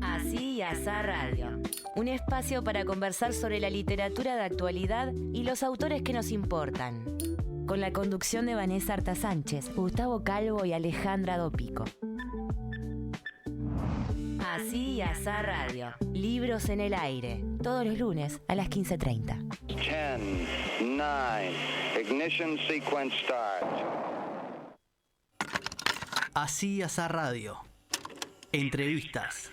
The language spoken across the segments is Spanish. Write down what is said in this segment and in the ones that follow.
Así y Asá Radio. Un espacio para conversar sobre la literatura de actualidad y los autores que nos importan. Con la conducción de Vanessa Arta Sánchez, Gustavo Calvo y Alejandra Dopico. Así y Asá Radio. Libros en el aire. Todos los lunes a las 15:30. 10, 9, ignition sequence start. Así y Asá Radio. Entrevistas.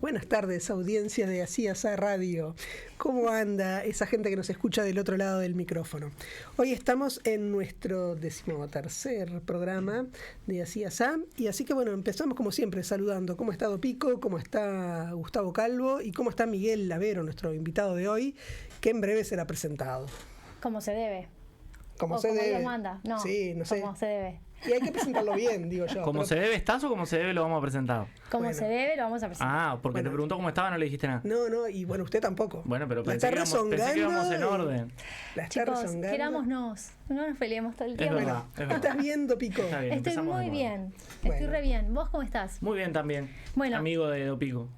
Buenas tardes, audiencia de Así Asá Radio. ¿Cómo anda esa gente que nos escucha del otro lado del micrófono? Hoy estamos en nuestro 13º programa de Así Asá, y así que bueno, empezamos como siempre saludando. ¿Cómo está Dopico? ¿Cómo está Gustavo Calvo? ¿Y cómo está Miguel Lavero, nuestro invitado de hoy, que en breve será presentado? Como se debe. Como se debe. Dios manda. No, sí, no sé. Como se debe. Y hay que presentarlo bien, digo yo. ¿Cómo se debe estás o como se debe lo vamos a presentar? Como Bueno. se debe lo vamos a presentar. Ah, porque te preguntó cómo estaba, no le dijiste nada. No, y bueno, usted tampoco. Bueno, pero La pensé está que íbamos en rezongando orden. La está Chicos, rezongando. querámonos. No nos peleemos todo el Es tiempo. verdad, es verdad. ¿Estás bien, Dopico? Está bien, Estoy empezamos de muy nuevo. bien. Estoy Bueno. re bien. ¿Vos cómo estás? Muy bien también. Bueno. Amigo de Dopico.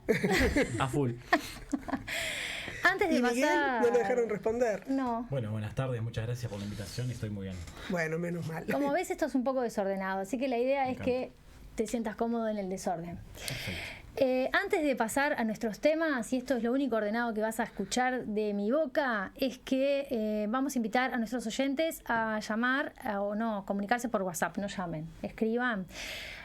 A full. Antes de ¿Y Miguel? pasar... No le dejaron responder. No. Bueno, buenas tardes, muchas gracias por la invitación y estoy muy bien. Bueno, menos mal. Como ves, esto es un poco desordenado, así que la idea es que te sientas cómodo en el desorden. Antes de pasar a nuestros temas, y esto es lo único ordenado que vas a escuchar de mi boca, es que vamos a invitar a nuestros oyentes a llamar o no, comunicarse por WhatsApp, no llamen, escriban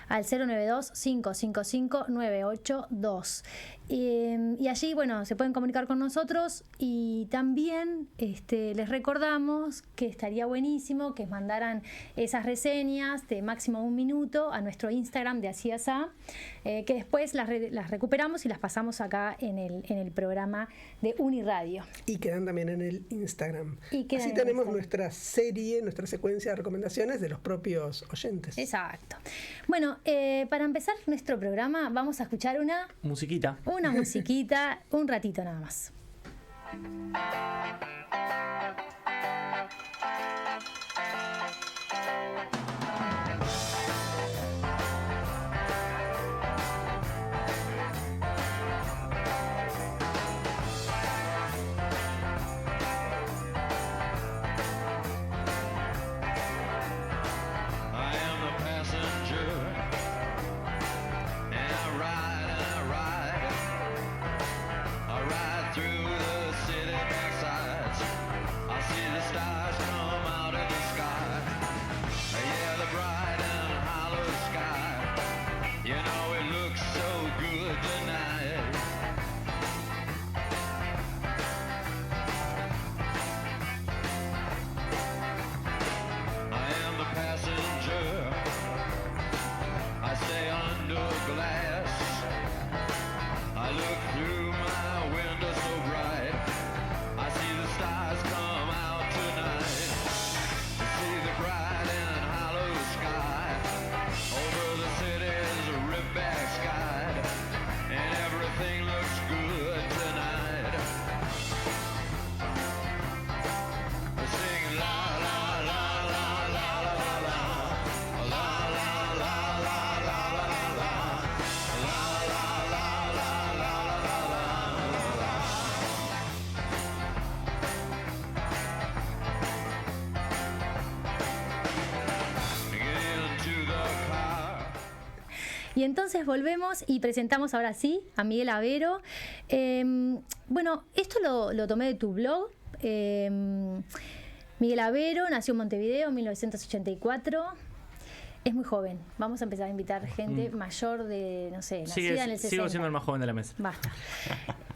al 092-555-982. Y allí, bueno, se pueden comunicar con nosotros, y también les recordamos que estaría buenísimo que mandaran esas reseñas de máximo 1 minuto a nuestro Instagram de Así Asá, que después las recuperamos y las pasamos acá en el programa de Uniradio. Y quedan también en el Instagram. Y quedan Así en el tenemos Instagram. nuestra secuencia de recomendaciones de los propios oyentes. Exacto. Bueno, para empezar nuestro programa vamos a escuchar una musiquita, un ratito nada más. Y entonces volvemos y presentamos ahora sí a Miguel Lavero. Bueno, esto lo tomé de tu blog. Miguel Lavero nació en Montevideo en 1984. Es muy joven. Vamos a empezar a invitar gente mayor de, no sé, nacida en el 60. Sigo siendo el más joven de la mesa. Basta.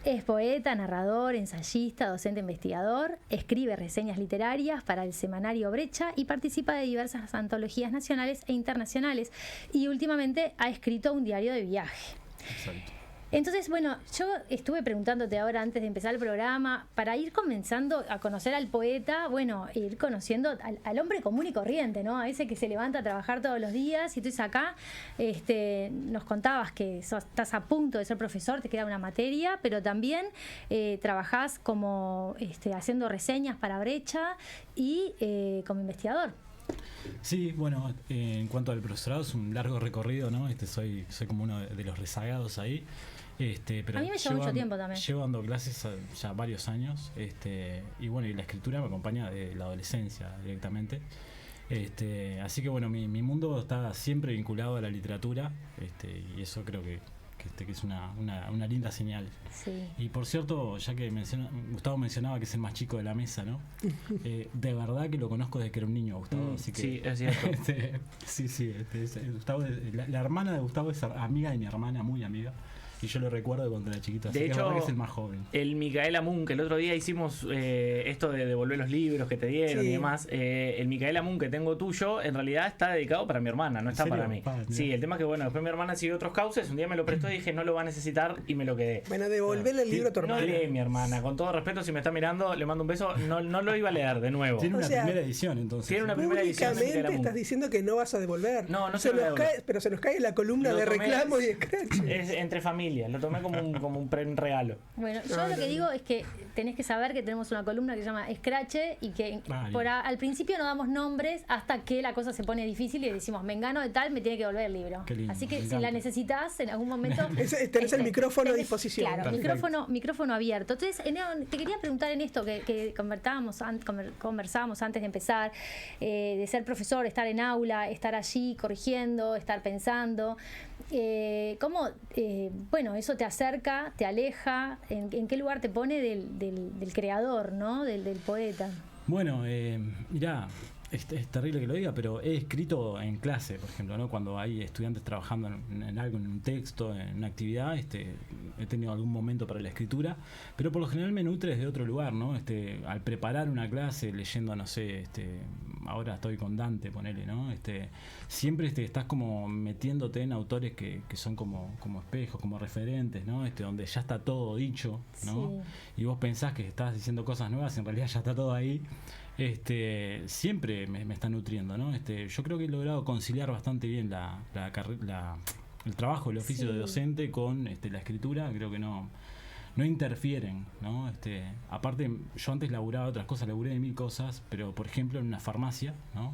Es poeta, narrador, ensayista, docente investigador, escribe reseñas literarias para el semanario Brecha y participa de diversas antologías nacionales e internacionales, y últimamente ha escrito un diario de viaje. Exacto. Entonces, bueno, yo estuve preguntándote ahora antes de empezar el programa, para ir comenzando a conocer al poeta, bueno, ir conociendo al hombre común y corriente, ¿no? A ese que se levanta a trabajar todos los días y entonces acá nos contabas que estás a punto de ser profesor, te queda una materia, pero también trabajás como haciendo reseñas para Brecha y como investigador. Sí, bueno, en cuanto al profesorado es un largo recorrido, ¿no? Soy como uno de los rezagados ahí. Pero a mí me llevó mucho tiempo también. Llevo dando clases ya varios años, y bueno, y la escritura me acompaña de la adolescencia directamente. Así que bueno, mi mundo está siempre vinculado a la literatura, y eso creo que es una linda señal. Sí. Y por cierto, ya que Gustavo mencionaba que es el más chico de la mesa, ¿no? De verdad que lo conozco desde que era un niño, Gustavo. Así que, sí, es cierto. Gustavo, la hermana de Gustavo es amiga de mi hermana, muy amiga. Y yo lo recuerdo de cuando era chiquito, así De que hecho, es el más joven. El Micaela Moon, que el otro día hicimos esto de devolver los libros que te dieron y demás. El Micaela Moon que tengo tuyo, en realidad está dedicado para mi hermana, no está para mí. Sí, el tema es que, bueno, después mi hermana siguió otros cauces. Un día me lo prestó y dije, no lo va a necesitar, y me lo quedé. Bueno, devolverle el libro a tu hermana. No lee mi hermana, con todo respeto, si me está mirando, le mando un beso. No lo iba a leer de nuevo. Tiene una primera edición, entonces. Tiene una primera edición. Públicamente estás diciendo que no vas a devolver. No se lo devuelvo. Pero se nos cae la columna de reclamos y escraches. Es entre familias, lo tomé como un regalo. Bueno, yo lo que digo es que tenés que saber que tenemos una columna que se llama Escrache y que al principio no damos nombres hasta que la cosa se pone difícil y decimos, mengano de tal, me tiene que devolver el libro. Lindo, así que si la necesitas en algún momento... Tenés el micrófono a disposición. Claro, micrófono abierto. Entonces, te quería preguntar en esto que conversábamos antes de empezar, de ser profesor, estar en aula, estar allí corrigiendo, estar pensando... ¿Cómo, eso te acerca, te aleja? ¿En qué lugar te pone del creador, ¿no? Del poeta? Bueno, mirá, es terrible que lo diga, pero he escrito en clase, por ejemplo, ¿no? Cuando hay estudiantes trabajando en algo, en un texto, en una actividad, he tenido algún momento para la escritura, pero por lo general me nutre desde otro lugar, ¿no? Al preparar una clase, leyendo, no sé, ahora estoy con Dante, ponele, ¿no? Siempre estás como metiéndote en autores que son como espejos, como referentes, ¿no? Donde ya está todo dicho, ¿no? Sí. Y vos pensás que estás diciendo cosas nuevas, en realidad ya está todo ahí. Siempre me está nutriendo, ¿no? Yo creo que he logrado conciliar bastante bien el trabajo, el oficio de docente con la escritura. Creo que no interfieren, ¿no? Aparte, yo antes laburaba otras cosas, laburé de 1000 cosas, pero por ejemplo en una farmacia, ¿no?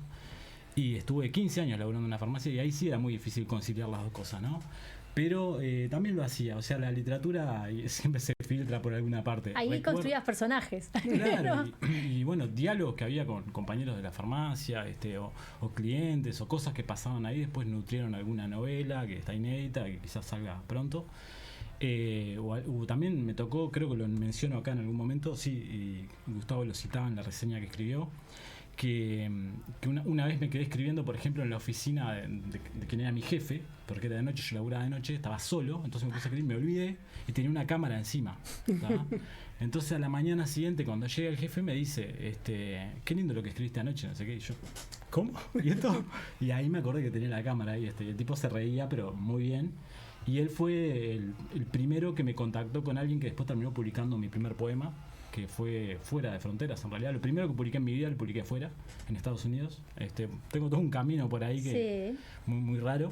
Y estuve 15 años laburando en una farmacia y ahí sí era muy difícil conciliar las dos cosas, ¿no? Pero también lo hacía, o sea, la literatura siempre se filtra por alguna parte. Ahí construías personajes. Claro, y bueno, diálogos que había con compañeros de la farmacia, o clientes, o cosas que pasaban ahí, después nutrieron alguna novela que está inédita, que quizás salga pronto. O también me tocó, creo que lo menciono acá en algún momento, sí, y Gustavo lo citaba en la reseña que escribió, que una vez me quedé escribiendo, por ejemplo, en la oficina de quien era mi jefe, porque era de noche, yo laburaba de noche, estaba solo, entonces me puse a escribir, me olvidé y tenía una cámara encima, ¿sabes? Entonces a la mañana siguiente, cuando llega el jefe, me dice, qué lindo lo que escribiste anoche, no sé qué, y yo, ¿cómo? ¿Y esto? Y ahí me acordé que tenía la cámara ahí, y el tipo se reía, pero muy bien. Y él fue el primero que me contactó con alguien que después terminó publicando mi primer poema, que fue fuera de fronteras, en realidad. Lo primero que publiqué en mi vida lo publiqué fuera, en Estados Unidos. Tengo todo un camino por ahí que muy, muy raro.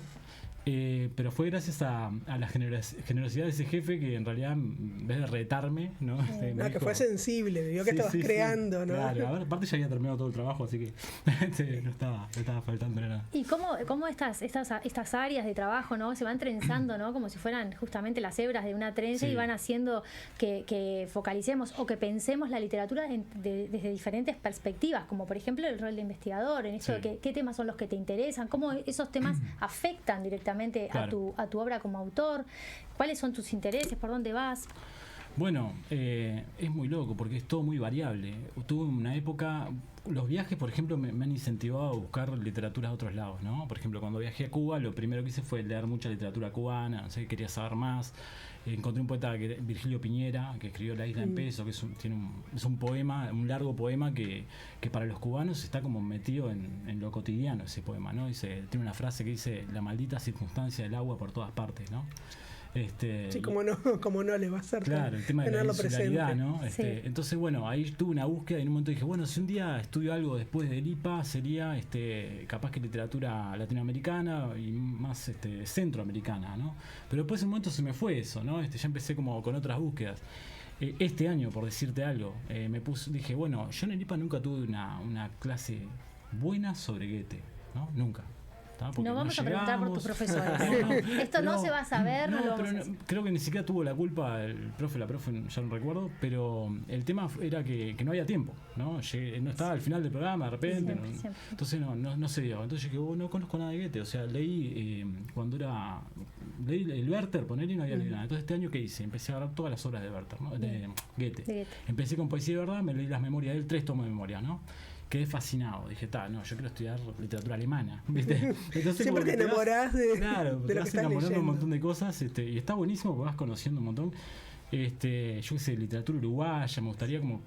Pero fue gracias a la generosidad de ese jefe que en realidad, en vez de retarme, ¿no? Me que dijo, fue sensible, vio que estabas creando, ¿no? Claro, aparte ya había terminado todo el trabajo, así que no estaba faltando nada. ¿Y cómo estas áreas de trabajo, ¿no? Se van trenzando, ¿no? Como si fueran justamente las hebras de una trenza y van haciendo que focalicemos o que pensemos la literatura desde diferentes perspectivas, como por ejemplo el rol de investigador, en esto de qué temas son los que te interesan, cómo esos temas afectan directamente a tu obra como autor, cuáles son tus intereses, por dónde vas. Bueno, es muy loco porque es todo muy variable. Tuve una época, los viajes, por ejemplo, me han incentivado a buscar literatura a otros lados, ¿no? Por ejemplo, cuando viajé a Cuba, lo primero que hice fue leer mucha literatura cubana, no sé, quería saber más. Encontré un poeta, Virgilio Piñera, que escribió La isla en peso, que es un poema, un largo poema que para los cubanos está como metido en lo cotidiano, ese poema, ¿no? Tiene una frase que dice, la maldita circunstancia del agua por todas partes, ¿no? Sí, como no le va a ser. Claro, el tema de la insularidad, ¿no? Sí. Entonces, bueno, ahí tuve una búsqueda y en un momento dije, bueno, si un día estudio algo después del IPA, sería capaz que literatura latinoamericana y más centroamericana, ¿no? Pero después en un momento se me fue eso, ¿no? Ya empecé como con otras búsquedas. Este año, por decirte algo, dije, bueno, yo en el IPA nunca tuve una clase buena sobre Goethe, ¿no? Nunca. No vamos a preguntar por tus profesores. Esto no se va a saber. Creo que ni siquiera tuvo la culpa el profe, la profe, ya no recuerdo, pero el tema era que no había tiempo, ¿no? No estaba al final del programa de repente. Siempre. Entonces no se dio. Entonces yo no conozco nada de Goethe. O sea, leí el Werther, ponele, y no había leído nada. Entonces este año, ¿qué hice? Empecé a agarrar todas las obras de Werther, ¿no? De Goethe. Empecé con Poesía de Verdad, me leí las memorias de él, 3 tomos de memorias, ¿no? Quedé fascinado, dije, yo quiero estudiar literatura alemana, ¿viste? Entonces, siempre te enamorás de claro, lo te que vas estás enamorando leyendo. un montón de cosas, y está buenísimo porque vas conociendo un montón. Yo qué sé, literatura uruguaya, me gustaría como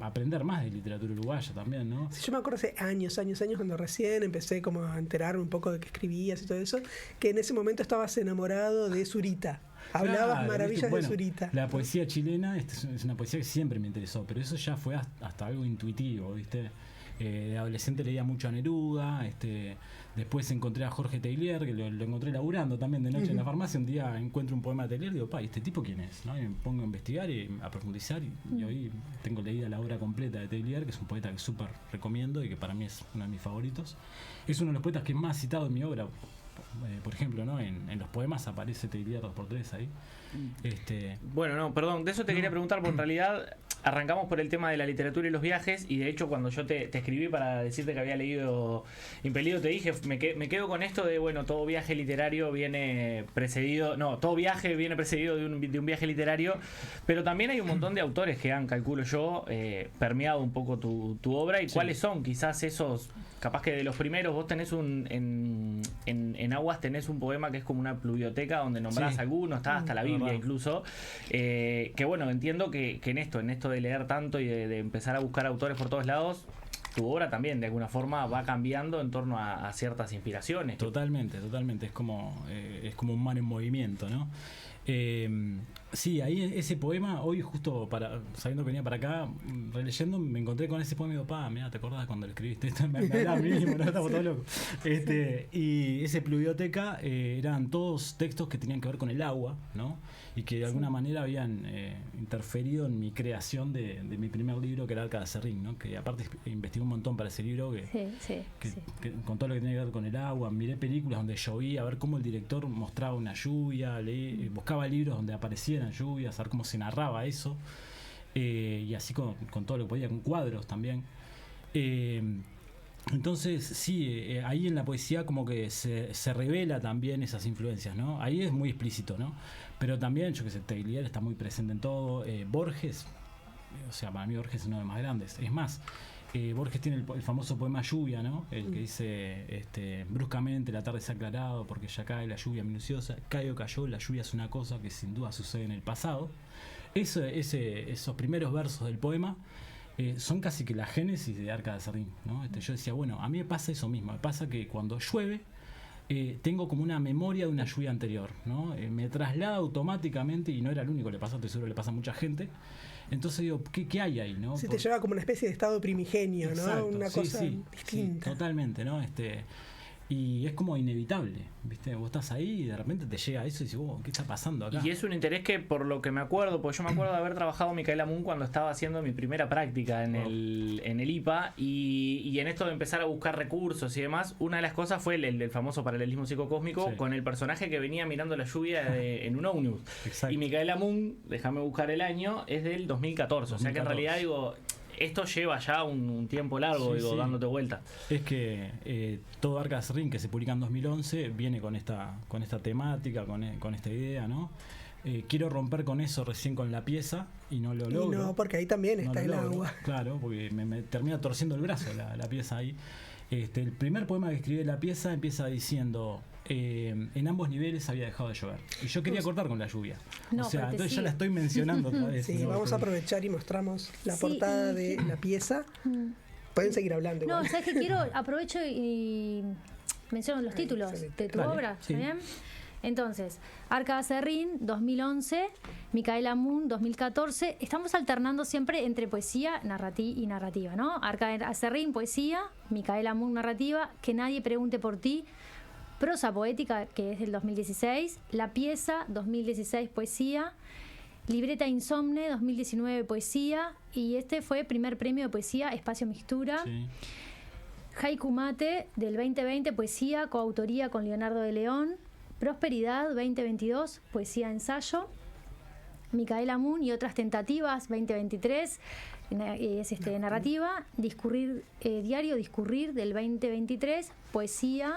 aprender más de literatura uruguaya también, ¿no? Sí, yo me acuerdo hace años, cuando recién empecé como a enterarme un poco de que escribías y todo eso, que en ese momento estabas enamorado de Zurita. Hablabas maravillas de Zurita. La poesía chilena es una poesía que siempre me interesó, pero eso ya fue hasta algo intuitivo, ¿viste? De adolescente leía mucho a Neruda, después encontré a Jorge Teillier, que lo encontré laburando también de noche en la farmacia. Un día encuentro un poema de Teillier y digo, ¿este tipo quién es? ¿No? Y me pongo a investigar y a profundizar y hoy tengo leída la obra completa de Teillier, que es un poeta que súper recomiendo y que para mí es uno de mis favoritos. Es uno de los poetas que más citado en mi obra. Por ejemplo, ¿no? En los poemas aparece Teillier 2x3 ahí. Bueno, perdón, de eso te quería preguntar, porque en realidad arrancamos por el tema de la literatura y los viajes, y de hecho cuando yo te escribí para decirte que había leído Impelido, te dije, me quedo con esto de, bueno, todo viaje literario viene precedido, todo viaje viene precedido de un viaje literario, pero también hay un montón de autores que han, calculo yo, permeado un poco tu obra, y cuáles son quizás esos, capaz que de los primeros, vos tenés en Aguas tenés un poema que es como una biblioteca donde nombrás algunos, está hasta la Biblia incluso, que bueno, entiendo que en esto de leer tanto y de empezar a buscar autores por todos lados, tu obra también de alguna forma va cambiando en torno a ciertas inspiraciones. Totalmente, es como un mar en movimiento, ¿no? Sí, ahí ese poema, hoy justo sabiendo que venía para acá, releyendo, me encontré con ese poema y digo, mira, ¿te acordás cuando lo escribiste? Esto me da mismo, ¿no? Estamos todos locos. Y ese Pluvioteca eran todos textos que tenían que ver con el agua, ¿no? Y que de alguna manera habían interferido en mi creación de mi primer libro, que era Arca de Serrín, ¿no? Que aparte investigué un montón para ese libro, que con todo lo que tenía que ver con el agua, miré películas donde llovía, a ver cómo el director mostraba una lluvia, buscaba libros donde aparecieran lluvias, a ver cómo se narraba eso, y así con todo lo que podía, con cuadros también. Entonces, sí, ahí en la poesía como que se revela también esas influencias, ¿no? Ahí es muy explícito, ¿no? Pero también, yo que sé, Teillier está muy presente en todo. Borges, o sea, para mí Borges es uno de los más grandes. Es más, Borges tiene el famoso poema Lluvia, ¿no? El que dice, bruscamente la tarde se ha aclarado porque ya cae la lluvia minuciosa. Cae o cayó, la lluvia es una cosa que sin duda sucede en el pasado. Esos primeros versos del poema son casi que la génesis de Arca de Serrín, ¿no? Yo decía, bueno, a mí me pasa eso mismo. Me pasa que cuando llueve tengo como una memoria de una lluvia anterior, ¿no? Me traslada automáticamente, y no era el único que le pasa, seguro le pasa a mucha gente. Entonces digo, ¿qué hay ahí, no? Se te lleva como una especie de estado primigenio, ¿no? Exacto, Una cosa distinta. Sí, totalmente, ¿no? Y es como inevitable, ¿viste? Vos estás ahí y de repente te llega eso y dices, ¿qué está pasando acá? Y es un interés que, por lo que me acuerdo, porque yo me acuerdo de haber trabajado Micaela Moon cuando estaba haciendo mi primera práctica en el IPA, y en esto de empezar a buscar recursos y demás, una de las cosas fue el famoso paralelismo psicocósmico con el personaje que venía mirando la lluvia en un ómnibus. Exacto. Y Micaela Moon, déjame buscar el año, es del 2014. O sea que en realidad, digo, esto lleva ya un tiempo largo, dándote vuelta. Es que todo Arca de Serrín, que se publica en 2011, viene con esta temática, con esta idea, ¿no? Quiero romper con eso recién con la pieza y no lo logro. Y no, porque ahí también está el agua. Claro, porque me termina torciendo el brazo la pieza ahí. El primer poema que escribí de la pieza empieza diciendo... en ambos niveles había dejado de llover y yo quería cortar con la lluvia, entonces ya la estoy mencionando otra vez. Sí, vamos a aprovechar y mostramos la portada de la pieza. Pueden seguir hablando. No, ¿sabes qué quiero? Aprovecho y menciono los títulos de tu obra, ¿está bien? Entonces, Arca de Aserrín, 2011, Micaela Moon, 2014. Estamos alternando siempre entre poesía y narrativa, ¿no? Arca de Aserrín, poesía, Micaela Moon, narrativa, Que nadie pregunte por ti, prosa poética, que es del 2016, La pieza, 2016, poesía, Libreta Insomne, 2019, poesía, y este fue primer premio de poesía, Espacio Mixtura. Sí. Haiku Mate, del 2020, poesía, coautoría con Leonardo de León. Prosperidad, 2022, poesía, ensayo. Micaela Moon y otras tentativas, 2023, es narrativa. Discurrir, diario Discurrir, del 2023, poesía.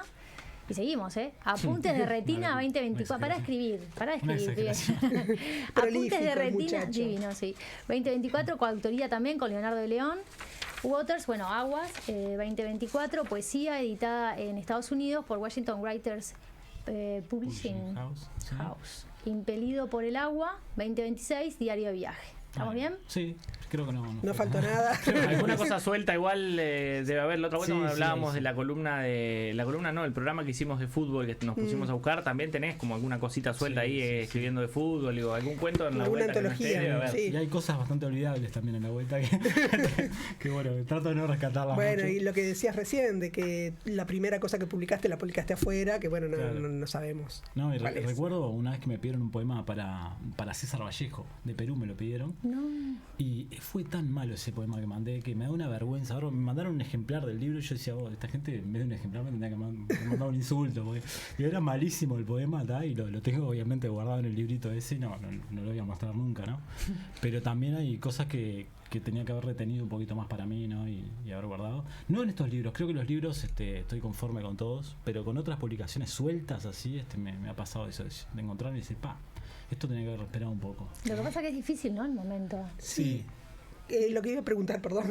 Y seguimos, Apuntes de Retina 2024. Para escribir. Apuntes de Retina, muchacho. Divino, sí. 2024, coautoría también con Leonardo de León. Waters, Aguas, 2024, poesía editada en Estados Unidos por Washington Writers Publishing House. Impelido por el agua, 2026, diario de viaje. ¿Estamos bien? Sí, creo que no faltó nada. Alguna cosa suelta igual debe haber. La otra vuelta cuando hablábamos de la columna el programa que hicimos de fútbol que nos pusimos a buscar, también tenés como alguna cosita suelta escribiendo de fútbol, digo, algún cuento en la vuelta. Alguna antología. Y hay cosas bastante olvidables también en la vuelta que bueno, trato de no rescatarlas. Bueno, mucho. Y lo que decías recién, de que la primera cosa que publicaste la publicaste afuera, que bueno, no sabemos. No, y recuerdo una vez que me pidieron un poema para César Vallejo, de Perú me lo pidieron. No. Y fue tan malo ese poema que mandé que me da una vergüenza. Ahora me mandaron un ejemplar del libro y yo decía, esta gente en vez de un ejemplar me tendría que mandar un insulto. Porque era malísimo el poema, y lo tengo obviamente guardado en el librito ese y no lo voy a mostrar nunca, ¿no? Pero también hay cosas que tenía que haber retenido un poquito más para mí, ¿no? Y haber guardado. No en estos libros, creo que los libros estoy conforme con todos, pero con otras publicaciones sueltas así me ha pasado eso de encontrar y decir, esto tenía que haber esperado un poco. Lo que pasa es que es difícil, ¿no? El momento. Sí. Lo que iba a preguntar, perdón,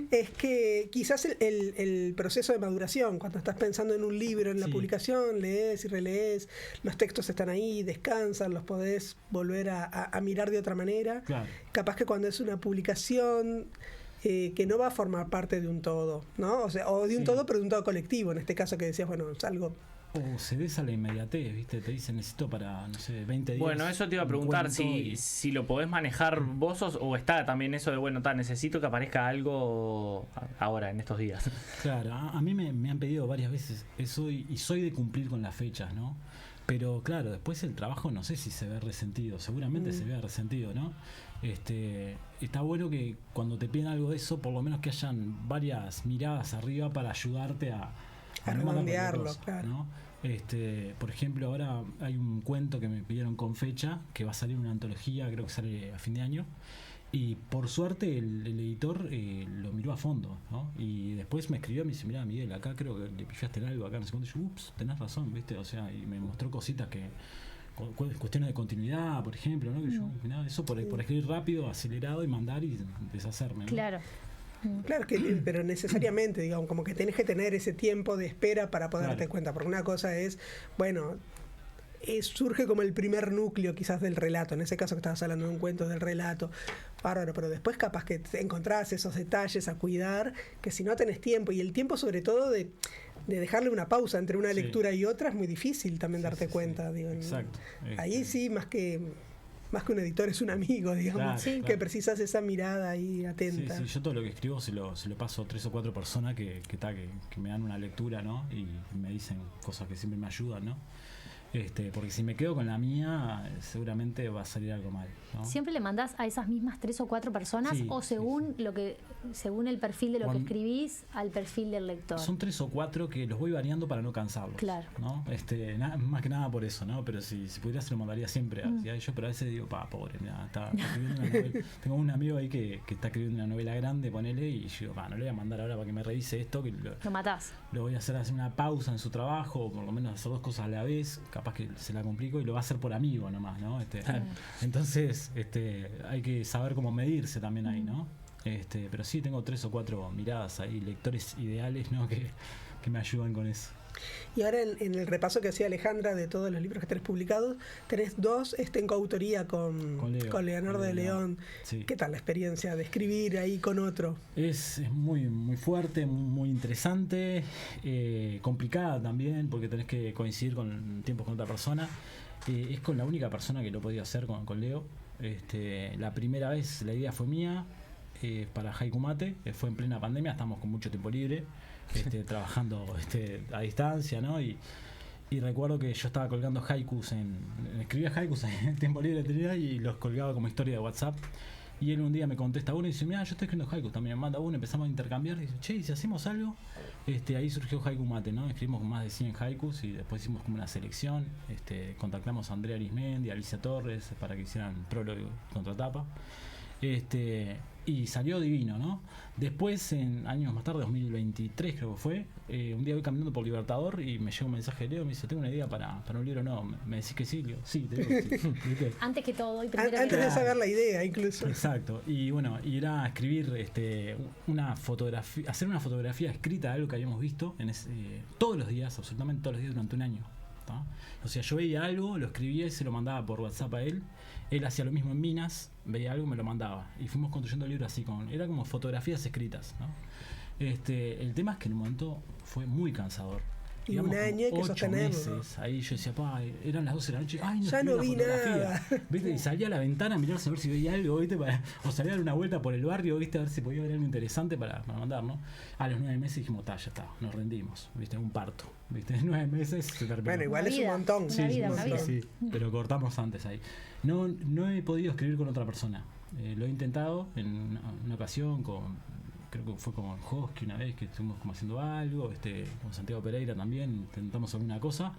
es que quizás el proceso de maduración, cuando estás pensando en un libro, en la publicación, lees y relees, los textos están ahí, descansan, los podés volver a mirar de otra manera. Claro. Capaz que cuando es una publicación que no va a formar parte de un todo, ¿no? O sea, o de un todo, pero de un todo colectivo. En este caso que decías, es algo... O se des a la inmediatez, ¿viste? Te dicen, necesito para, 20 días. Bueno, eso te iba a preguntar, si lo podés manejar vos o está también eso de, necesito que aparezca algo ahora, en estos días. Claro, a mí me han pedido varias veces eso y soy de cumplir con las fechas, ¿no? Pero claro, después el trabajo no sé si se ve resentido, seguramente se ve resentido, ¿no? Está bueno que cuando te piden algo de eso, por lo menos que hayan varias miradas arriba para ayudarte a redondearlo, claro. ¿no? Por ejemplo, ahora hay un cuento que me pidieron con fecha, que va a salir una antología, creo que sale a fin de año, y por suerte el editor lo miró a fondo, ¿no? Y después me escribió, me dice, mirá, Miguel, acá creo que le pillaste en algo, acá no sé cuánto. Y yo, ups, tenés razón, ¿viste? O sea, y me mostró cositas cuestiones de continuidad, por ejemplo, ¿no? Que yo, nada, eso por escribir rápido, acelerado y mandar y deshacerme, ¿no? Claro. Claro, pero necesariamente, digamos, como que tenés que tener ese tiempo de espera para poder darte cuenta, porque una cosa es, surge como el primer núcleo quizás del relato, en ese caso que estabas hablando de un cuento del relato, bárbaro, pero después capaz que te encontrás esos detalles a cuidar, que si no tenés tiempo, y el tiempo sobre todo de dejarle una pausa entre una lectura y otra es muy difícil también darte cuenta, digo. Exacto. Ahí sí, más que un editor es un amigo, digamos, que precisas esa mirada ahí atenta. Sí, yo todo lo que escribo se lo paso a 3 o 4 personas que me dan una lectura, ¿no? Y me dicen cosas que siempre me ayudan, ¿no? Porque si me quedo con la mía, seguramente va a salir algo mal, ¿no? ¿Siempre le mandás a esas mismas 3 o 4 personas o según según el perfil de lo que escribís al perfil del lector? Son 3 o 4 que los voy variando para no cansarlos. Claro. ¿No? Más que nada por eso, ¿no? Pero si pudiera se lo mandaría siempre a ellos, pero a veces digo, pobre, mira, está escribiendo una novela. Tengo un amigo ahí que está escribiendo una novela grande, ponele, y yo digo, no le voy a mandar ahora para que me revise esto, que lo matás. Lo voy a hacer una pausa en su trabajo, o por lo menos hacer 2 cosas a la vez, capaz que se la complico y lo va a hacer por amigo nomás, ¿no? Entonces, hay que saber cómo medirse también ahí, ¿no? Pero sí tengo 3 o 4 miradas ahí, lectores ideales, ¿no? Que que me ayudan con eso. Y ahora en el repaso que hacía Alejandra de todos los libros que tenés publicados, tenés 2 en coautoría con Leonardo de León. Sí. ¿Qué tal la experiencia de escribir ahí con otro? Es muy, muy fuerte, muy interesante, complicada también, porque tenés que coincidir con tiempos con otra persona. Es con la única persona que lo podía hacer con Leo. La primera vez la idea fue mía, para Haiku Mate, fue en plena pandemia, estamos con mucho tiempo libre. Trabajando a distancia, ¿no? Y recuerdo que yo estaba colgando haikus escribía haikus en tiempo libre que tenía y los colgaba como historia de WhatsApp. Y él un día me contesta uno y dice, mira, yo estoy escribiendo haikus, también me manda uno, empezamos a intercambiar y dice, che, ¿y si hacemos algo? Ahí surgió Haiku Mate, ¿no? Escribimos más de 100 haikus y después hicimos como una selección. Contactamos a Andrea Arismendi, a Alicia Torres para que hicieran prólogo y contratapa. Y salió divino, ¿no? Después, años más tarde, 2023 creo que fue, un día voy caminando por Libertador y me llega un mensaje de Leo, me dice, tengo una idea para un libro, ¿no? ¿Me decís que sí? Leo, sí, te digo que sí. Antes que todo y primero Antes de saber la idea, incluso. Exacto. Y bueno, era escribir una fotografía, hacer una fotografía escrita de algo que habíamos visto todos los días, absolutamente todos los días durante un año. ¿tá? O sea, yo veía algo, lo escribía y se lo mandaba por WhatsApp a él. Él hacía lo mismo en Minas, veía algo y me lo mandaba. Y fuimos construyendo el libro así, era como fotografías escritas, ¿no? El tema es que en un momento fue muy cansador. Y digamos, un año hay que 8 sostenerlo. meses, ahí yo decía, eran las 12 de la noche, ay, ya no vi nada. ¿Viste? Y salía a la ventana a mirarse a ver si veía algo, ¿viste? O salía a dar una vuelta por el barrio, ¿viste? A ver si podía ver algo interesante para mandar, ¿no? A los 9 meses dijimos, ya está, nos rendimos, ¿viste? Un parto, ¿viste? 9 meses se terminó. Bueno, igual es un montón. Sí, pero cortamos antes ahí. No he podido escribir con otra persona. Lo he intentado en una ocasión creo que fue con Hosky una vez que estuvimos como haciendo algo, con Santiago Pereira también intentamos alguna cosa,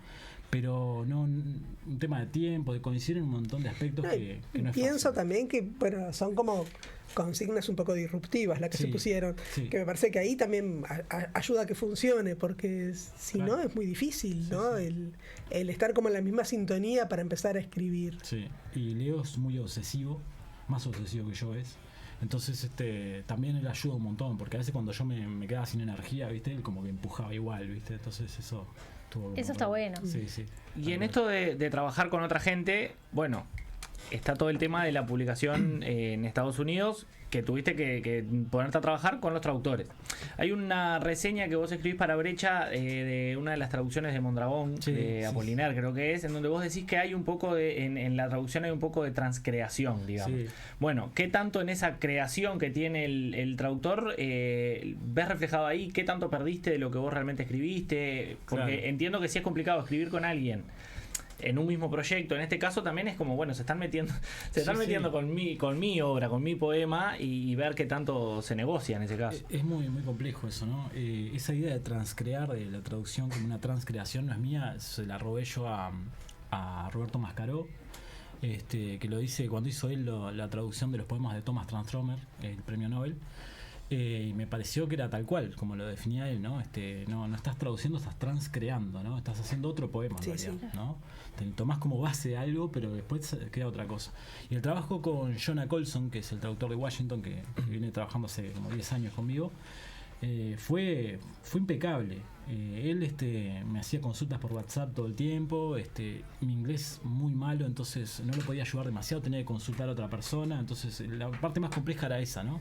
pero no un tema de tiempo, de coincidir en un montón de aspectos que no es pienso fácil. También que bueno, son como consignas un poco disruptivas las que se pusieron, que me parece que ahí también ayuda a que funcione, porque si no es muy difícil, ¿no? El estar como en la misma sintonía para empezar a escribir. Sí, y Leo es muy obsesivo, más obsesivo que yo es. Entonces también él ayuda un montón, porque a veces cuando yo me quedaba sin energía, ¿viste? Él como que empujaba igual, ¿viste? Entonces eso está bueno. Sí. Y en esto de trabajar con otra gente, bueno, está todo el tema de la publicación en Estados Unidos, que tuviste que ponerte a trabajar con los traductores. Hay una reseña que vos escribís para Brecha de una de las traducciones de Mondragón, de Apolinar creo que es, en donde vos decís que hay un poco en la traducción hay un poco de transcreación, digamos. Sí. Bueno, ¿qué tanto en esa creación que tiene el traductor ves reflejado ahí? ¿Qué tanto perdiste de lo que vos realmente escribiste? Porque entiendo que sí es complicado escribir con alguien en un mismo proyecto. En este caso también es como, bueno, se están metiendo con mi obra, con mi poema, y ver qué tanto se negocia en ese caso. Es muy, muy complejo eso, ¿no? Esa idea de transcrear, de la traducción como una transcreación, no es mía, se la robé yo a Roberto Mascaró, que lo dice cuando hizo él la traducción de los poemas de Thomas Tranströmer, el premio Nobel. Y me pareció que era tal cual, como lo definía él, ¿no? No estás traduciendo, estás transcreando, ¿no? Estás haciendo otro poema, en realidad, ¿no? Te tomás como base algo, pero después queda otra cosa. Y el trabajo con Jonah Colson, que es el traductor de Washington, que viene trabajando hace como 10 años conmigo, fue impecable. Él me hacía consultas por WhatsApp todo el tiempo. Mi inglés muy malo, entonces no lo podía ayudar demasiado, tenía que consultar a otra persona. Entonces la parte más compleja era esa, ¿no?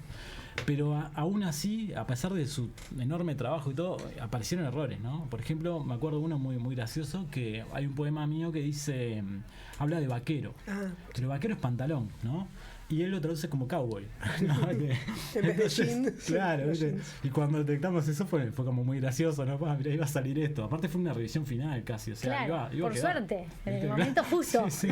Pero aún así, a pesar de su enorme trabajo y todo, aparecieron errores, ¿no? Por ejemplo, me acuerdo uno muy, muy gracioso, que hay un poema mío que dice, habla de vaquero, pero vaquero es pantalón, ¿no? Y él lo traduce como cowboy, ¿no? Entonces, claro, y cuando detectamos eso fue como muy gracioso, ¿no? Mira, iba a salir esto. Aparte fue una revisión final casi, o sea, claro, iba por a quedar, suerte, en el momento justo. Sí.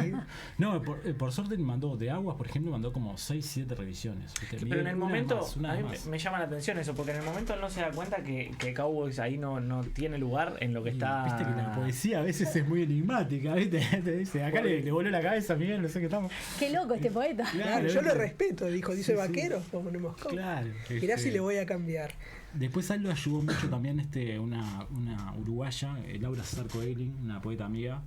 No, por suerte mandó de Aguas, por ejemplo, mandó como 6-7 revisiones. ¿Viste? Pero en el momento, a mí me llama la atención eso, porque en el momento él no se da cuenta que Cowboys ahí no tiene lugar en lo que está. Viste que la poesía a veces es muy enigmática, ¿viste? Te dice, acá le voló la cabeza a Miguel, no sé qué estamos. Qué loco este poeta. Claro, yo lo respeto, dice vaquero, ponemos cowboy. Claro. Mirá si le voy a cambiar. Después a él lo ayudó mucho también una uruguaya, Laura César Coelho, una poeta amiga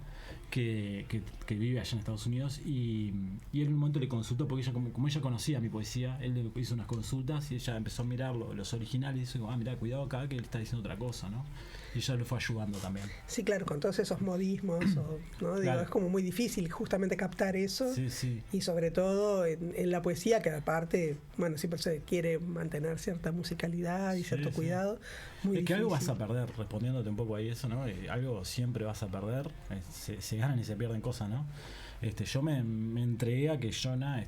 que vive allá en Estados Unidos, y él en un momento le consultó porque ella como ella conocía mi poesía, él le hizo unas consultas y ella empezó a mirar los originales y dijo, mirá, cuidado acá que él está diciendo otra cosa, ¿no? y ella lo fue ayudando también. Sí, claro, con todos esos modismos, ¿no? Digo, Claro. es como muy difícil justamente captar eso. Sí, sí. Y sobre todo en la poesía, que aparte, bueno, siempre se quiere mantener cierta musicalidad y cierto Sí. cuidado. Muy Es que algo vas difícil. a perder, respondiéndote un poco ahí eso, ¿no? Algo siempre vas a perder, se ganan y se pierden cosas, ¿no? Yo me entregué a que Jonah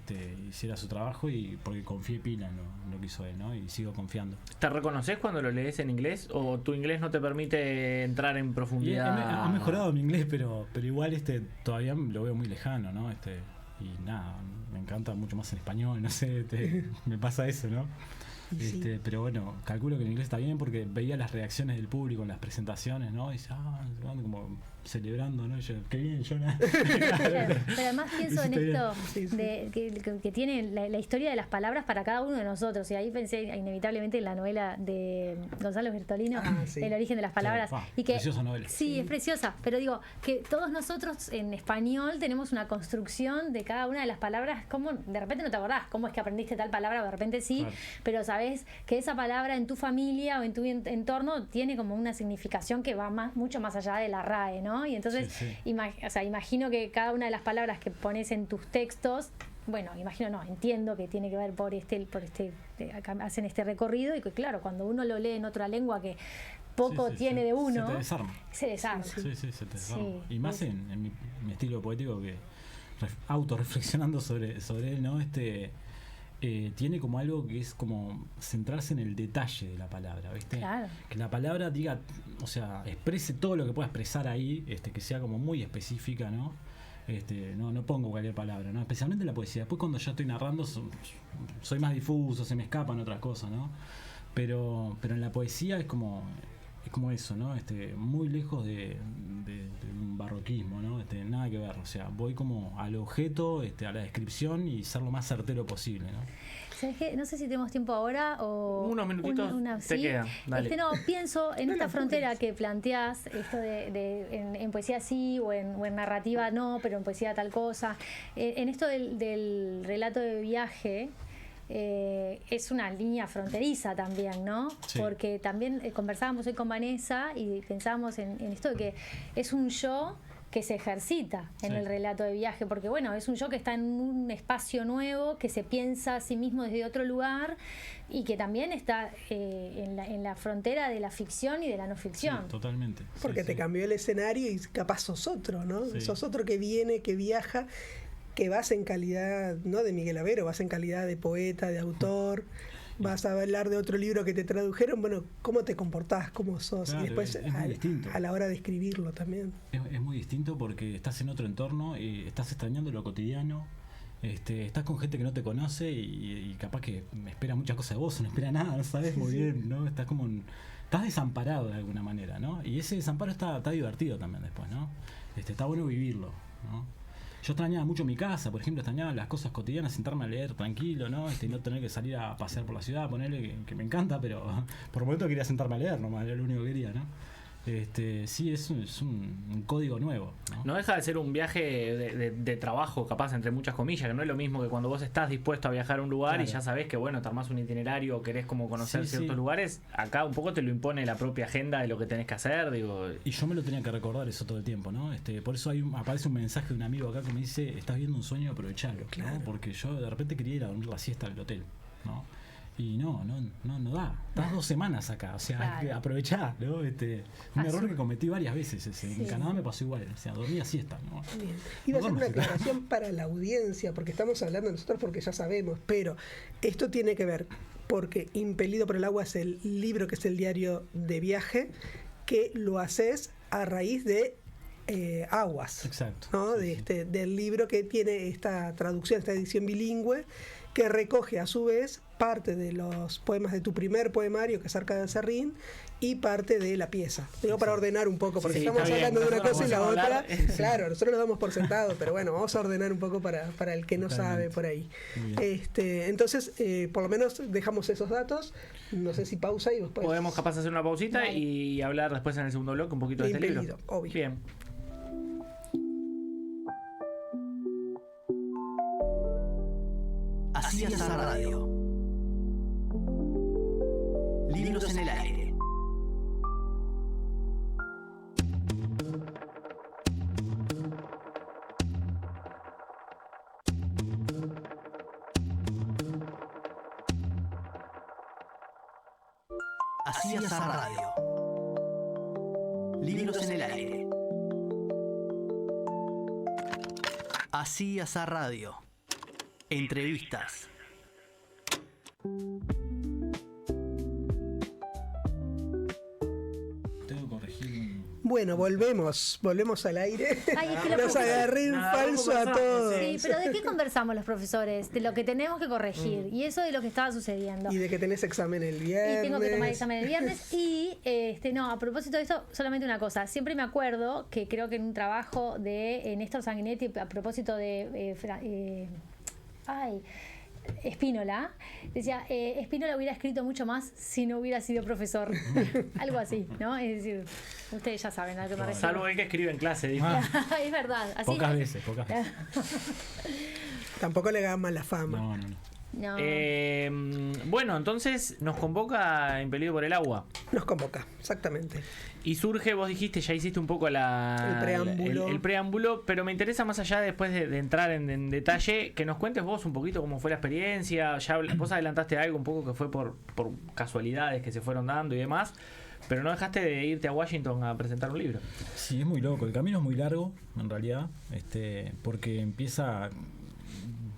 hiciera su trabajo y porque confié pila en lo que hizo él, ¿no? Y sigo confiando. ¿Te reconoces cuando lo lees en inglés o tu inglés no te permite entrar en Y profundidad? ha mejorado mi inglés, pero igual todavía lo veo muy lejano, ¿no? Y nada, me encanta mucho más en español, no sé, me pasa eso, ¿no? Y sí. Pero bueno, calculo que el inglés está bien porque veía las reacciones del público en las presentaciones, ¿no? Y dice, como celebrando, ¿no? Y yo, qué bien, Jonah. Claro, pero además pienso en Hiciste bien. esto Sí, sí. que tiene la historia de las palabras para cada uno de nosotros. Y ahí pensé inevitablemente en la novela de Gonzalo Bertolino, Sí. El origen de las palabras. Sí, y que, preciosa novela. Sí, es preciosa. Pero digo, que todos nosotros en español tenemos una construcción de cada una de las palabras. Como de repente no te acordás cómo es que aprendiste tal palabra, o de repente sí, Claro. pero sabés que esa palabra en tu familia o en tu entorno tiene como una significación que va mucho más allá de la RAE, ¿no? Y entonces, Sí. imagino que cada una de las palabras que pones en tus textos, bueno, entiendo que tiene que ver acá hacen este recorrido y que claro, cuando uno lo lee en otra lengua que poco Sí, tiene de uno, Se te desarma. se desarma. Sí, se te desarma. Sí. Y más en mi estilo poético que autorreflexionando sobre él, ¿no? Tiene como algo que es como centrarse en el detalle de la palabra, ¿viste? Claro. Que la palabra diga, o sea, exprese todo lo que pueda expresar ahí, que sea como muy específica, ¿no? No pongo cualquier palabra, ¿no? Especialmente en la poesía. Después cuando ya estoy narrando soy más difuso, se me escapan otras cosas, ¿no? Pero en la poesía es como eso, ¿no? Muy lejos de un barroquismo, ¿no? Nada que ver, o sea, voy como al objeto, a la descripción y ser lo más certero posible, ¿no? ¿Sabes qué? No sé si tenemos tiempo ahora o... Unos minutitos te quedan, dale. Pienso en esta frontera que planteás, esto en poesía sí o en narrativa no, pero en poesía tal cosa. En esto del relato de viaje, es una línea fronteriza también, ¿no? Sí. Porque también conversábamos hoy con Vanessa y pensábamos en esto de que es un yo que se ejercita en Sí. el relato de viaje, porque bueno, es un yo que está en un espacio nuevo, que se piensa a sí mismo desde otro lugar y que también está en la frontera de la ficción y de la no ficción. Sí, totalmente. Porque Sí, te sí. cambió el escenario y capaz sos otro, ¿no? Sí. Sos otro que viene, que viaja, que vas en calidad, no de Miguel Avero, vas en calidad de poeta, de autor, vas a hablar de otro libro que te tradujeron, bueno, cómo te comportás, cómo sos, Claro, y después es muy distinto. a la hora de escribirlo también. Es muy distinto porque estás en otro entorno, estás extrañando lo cotidiano, estás con gente que no te conoce y capaz que espera muchas cosas de vos, no espera nada, no sabes muy bien, ¿no? Estás desamparado de alguna manera, ¿no? Y ese desamparo está divertido también después, ¿no? Está bueno vivirlo, ¿no? Yo extrañaba mucho mi casa, por ejemplo, extrañaba las cosas cotidianas, sentarme a leer tranquilo, ¿no? No tener que salir a pasear por la ciudad, ponerle que me encanta, pero por momento quería sentarme a leer nomás, era lo único que quería, ¿no? Sí, es un código nuevo, ¿no? No deja de ser un viaje de trabajo, capaz, entre muchas comillas, que no es lo mismo que cuando vos estás dispuesto a viajar a un lugar Claro. y ya sabés que, bueno, te armás un itinerario o querés como conocer Sí, ciertos sí. lugares. Acá un poco te lo impone la propia agenda de lo que tenés que hacer, digo. Y yo me lo tenía que recordar eso todo el tiempo, ¿no? Por eso aparece un mensaje de un amigo acá que me dice, estás viendo un sueño, aprovechalo, Claro. ¿no? Porque yo de repente quería ir a dormir la siesta al hotel, ¿no? Y no da. Estás 2 semanas acá, o sea, Claro. hay que aprovechar, ¿no? Un error que cometí varias veces ese. Sí. En Canadá me pasó igual, o sea, dormía siesta, ¿no? Bien. Iba a hacer No, una no, claro. aclaración para la audiencia, porque estamos hablando nosotros porque ya sabemos, pero esto tiene que ver, porque Impelido por el agua es el libro que es el diario de viaje, que lo haces a raíz de Aguas. Exacto. ¿No? Sí, sí. Del libro que tiene esta traducción, esta edición bilingüe, que recoge a su vez parte de los poemas de tu primer poemario, que es Arca de Serrín, y parte de la pieza. Digo, para ordenar un poco, porque Sí, estamos está bien. hablando de una Nosotros cosa y la vamos a otra. hablar. Claro, nosotros lo damos por sentado, pero bueno, vamos a ordenar un poco para el que no Totalmente. sabe por ahí. Muy bien. Entonces, por lo menos dejamos esos datos. No sé si pausa y después. Podemos capaz hacer una pausita Dale. y hablar después en el segundo bloque un poquito de este libro. Impelido, obvio. Bien. Así es la radio. Libros en el aire. Así Azar Radio. Libros en el aire. Así Azar Radio. Entrevistas. Tengo que corregir. Bueno, volvemos al aire. Ay, es que la Nos agarré en falso a todos. Sí, pero ¿de qué conversamos los profesores? De lo que tenemos que corregir. Y eso de lo que estaba sucediendo. Y de que tenés examen el viernes. Y tengo que tomar examen el viernes. Y no, a propósito de esto, solamente una cosa. Siempre me acuerdo que creo que en un trabajo de Néstor Sanguinetti, a propósito de Spínola, decía, Spínola hubiera escrito mucho más si no hubiera sido profesor. Algo así, ¿no? Es decir, ustedes ya saben a qué me refiero. Salvo el que escribe en clase, dijo. Es verdad. Así Pocas veces. Tampoco le da mala fama. No. No. Bueno, entonces nos convoca Impelido por el Agua. Nos convoca, exactamente. Y surge, vos dijiste, ya hiciste un poco El preámbulo. el preámbulo, pero me interesa más allá después de entrar en detalle, que nos cuentes vos un poquito cómo fue la experiencia. Ya vos adelantaste algo un poco que fue por casualidades que se fueron dando y demás, pero no dejaste de irte a Washington a presentar un libro. Sí, es muy loco. El camino es muy largo, en realidad, porque empieza...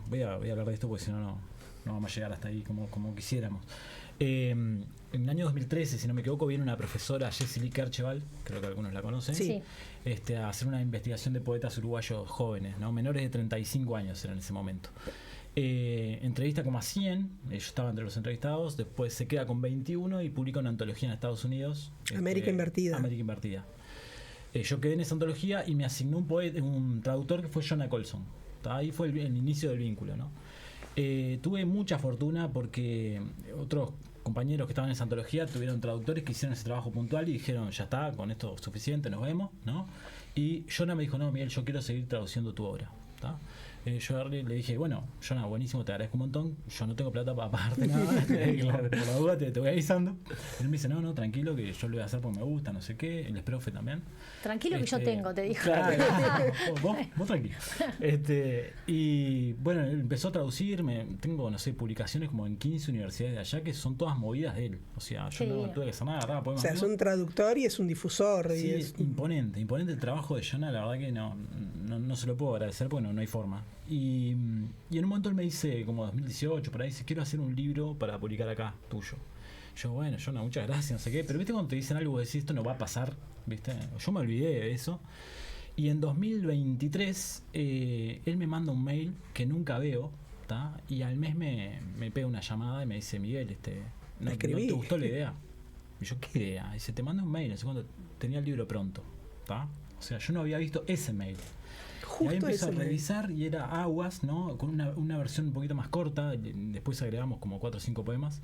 Voy a hablar de esto porque si no vamos a llegar hasta ahí como quisiéramos. En el año 2013, si no me equivoco, viene una profesora, Jessie Lee Kercheval, creo que algunos la conocen, Sí. A hacer una investigación de poetas uruguayos jóvenes, ¿no? Menores de 35 años eran en ese momento. Entrevista como a 100, yo estaba entre los entrevistados, después se queda con 21 y publica una antología en Estados Unidos. América Invertida. América Invertida. Yo quedé en esa antología y me asignó un traductor que fue Jonah Colson. Ahí fue el inicio del vínculo, ¿no? Tuve mucha fortuna porque otros compañeros que estaban en esa antología tuvieron traductores que hicieron ese trabajo puntual y dijeron, ya está, con esto es suficiente, nos vemos, ¿no? Y Jonah me dijo, no, Miguel, yo quiero seguir traduciendo tu obra, ¿tá? Yo le dije, bueno, Jonah, buenísimo, te agradezco un montón, yo no tengo plata para pagarte nada, claro, por la duda te voy avisando. Él me dice, no, tranquilo, que yo lo voy a hacer porque me gusta, no sé qué, el profe también. Tranquilo que yo tengo, te dijo. Claro, vos tranquilo. Y bueno, él empezó a traducirme, tengo, no sé, publicaciones como en 15 universidades de allá que son todas movidas de él. O sea, yo no tuve que hacer nada, agarraba poemas. O sea, es un traductor y es un difusor. Sí, y es imponente el trabajo de Jonah, la verdad que no se lo puedo agradecer porque no hay forma. Y en un momento él me dice, como 2018, por ahí, dice, quiero hacer un libro para publicar acá, tuyo. Yo, bueno, Jonah, muchas gracias, no sé qué, pero viste cuando te dicen algo, vos decís, esto no va a pasar, viste, yo me olvidé de eso. Y en 2023 él me manda un mail que nunca veo, ¿tá? Y al mes me pega una llamada y me dice, Miguel, ¿no te gustó la idea? Y yo, ¿qué idea? Dice, te manda un mail, no sé cuándo, tenía el libro pronto, ¿tá? O sea, yo no había visto ese mail. Justo y ahí empecé a ese revisar y era Aguas, ¿no? Con una versión un poquito más corta, después agregamos como 4 o 5 poemas.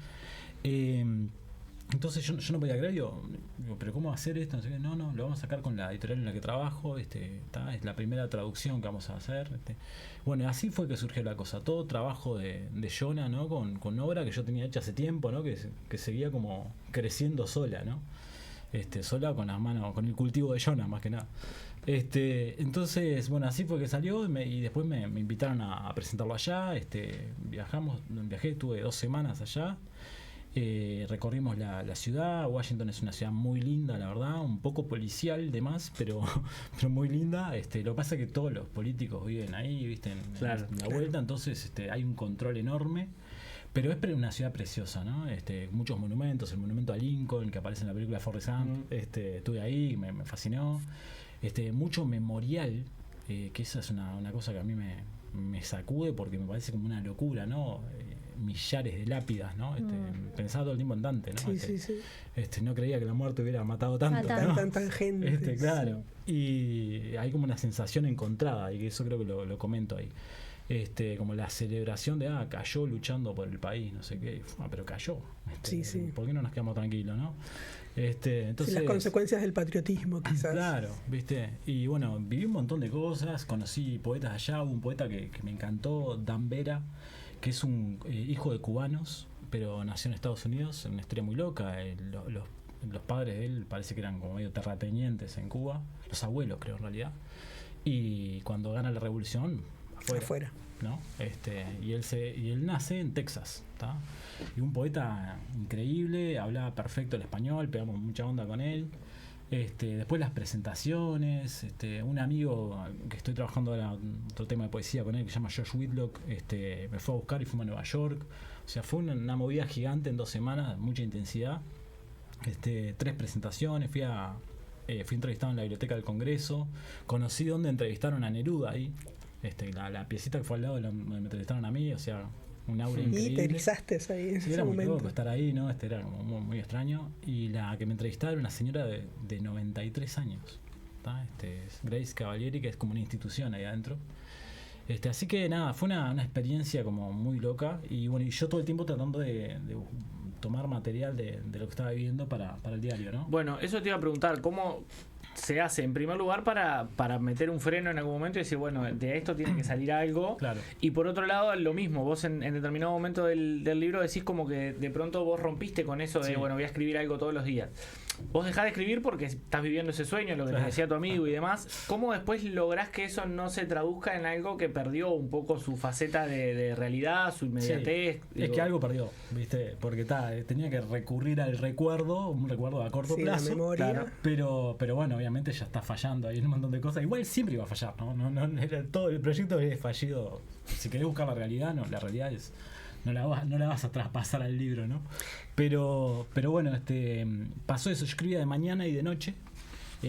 Entonces yo no podía creer, digo, pero ¿cómo hacer esto? No sé qué. No, lo vamos a sacar con la editorial en la que trabajo, es la primera traducción que vamos a hacer. Bueno, así fue que surgió la cosa, todo trabajo de Jonah, ¿no? Con obra que yo tenía hecha hace tiempo, ¿no? Que seguía como creciendo sola, ¿no? Sola con las manos, con el cultivo de Jonah más que nada. Entonces, bueno, así fue que salió y después me invitaron a presentarlo allá. Viajé, estuve 2 semanas allá. Recorrimos la ciudad. Washington es una ciudad muy linda, la verdad, un poco policial demás, pero muy linda. Lo que pasa es que todos los políticos viven ahí, viste, en la vuelta, entonces hay un control enorme. Pero es una ciudad preciosa, ¿no? Muchos monumentos, el monumento a Lincoln que aparece en la película Forrest Gump, estuve ahí, me fascinó. Mucho memorial, que esa es una cosa que a mí me sacude porque me parece como una locura, ¿no? Millares de lápidas, ¿no? Pensaba todo el tiempo en Dante, ¿no? Sí. No creía que la muerte hubiera matado tanto, ¿no? Tanta gente. Claro. Sí. Y hay como una sensación encontrada, y eso creo que lo comento ahí. Como la celebración de cayó luchando por el país, no sé qué, pero cayó. Sí. ¿Por qué no nos quedamos tranquilos, no? Entonces, las consecuencias del patriotismo, quizás. Claro, ¿viste? Y bueno, viví un montón de cosas, conocí poetas allá, hubo un poeta que me encantó, Dan Vera, que es un hijo de cubanos, pero nació en Estados Unidos, una historia muy loca. Los padres de él parece que eran como medio terratenientes en Cuba, los abuelos creo en realidad, y cuando gana la revolución, afuera. ¿no? Y él nace en Texas, ¿tá? Y un poeta increíble, hablaba perfecto el español, pegamos mucha onda con él. Después las presentaciones, un amigo que estoy trabajando ahora otro tema de poesía con él, que se llama Josh Whitlock, me fue a buscar y fuimos a Nueva York. O sea, fue una movida gigante en 2 semanas, mucha intensidad. 3 presentaciones, fui entrevistado en la Biblioteca del Congreso, conocí donde entrevistaron a Neruda ahí, la piecita que fue al lado de donde me entrevistaron a mí, o sea, un aura increíble. Y te erizaste ahí en ese era muy momento. loco estar ahí, ¿no? Era como muy, muy extraño. Y la que me entrevistaba era una señora de 93 años, ¿tá? Es Grace Cavalieri, que es como una institución ahí adentro. Así que nada, fue una experiencia como muy loca. Y bueno, y yo todo el tiempo tratando de tomar material de lo que estaba viviendo para el diario, ¿no? Bueno, eso te iba a preguntar, ¿cómo se hace en primer lugar para meter un freno en algún momento y decir, bueno, de esto tiene que salir algo? Claro. Y por otro lado, lo mismo, vos en determinado momento del libro decís como que de pronto vos rompiste con eso de, Sí. bueno, voy a escribir algo todos los días. Vos dejás de escribir porque estás viviendo ese sueño, lo que te decía tu amigo y demás. ¿Cómo después lográs que eso no se traduzca en algo que perdió un poco su faceta de realidad, su inmediatez? Sí, es que algo perdió, ¿viste? Porque tenía que recurrir al recuerdo, un recuerdo a corto plazo. La memoria. Claro. Pero bueno, obviamente ya está fallando, hay un montón de cosas. Igual siempre iba a fallar, ¿no? Todo el proyecto es fallido. Si querés buscar la realidad, no, la realidad es... No la vas a traspasar al libro, ¿no? Pero bueno, pasó eso. Yo escribía de mañana y de noche.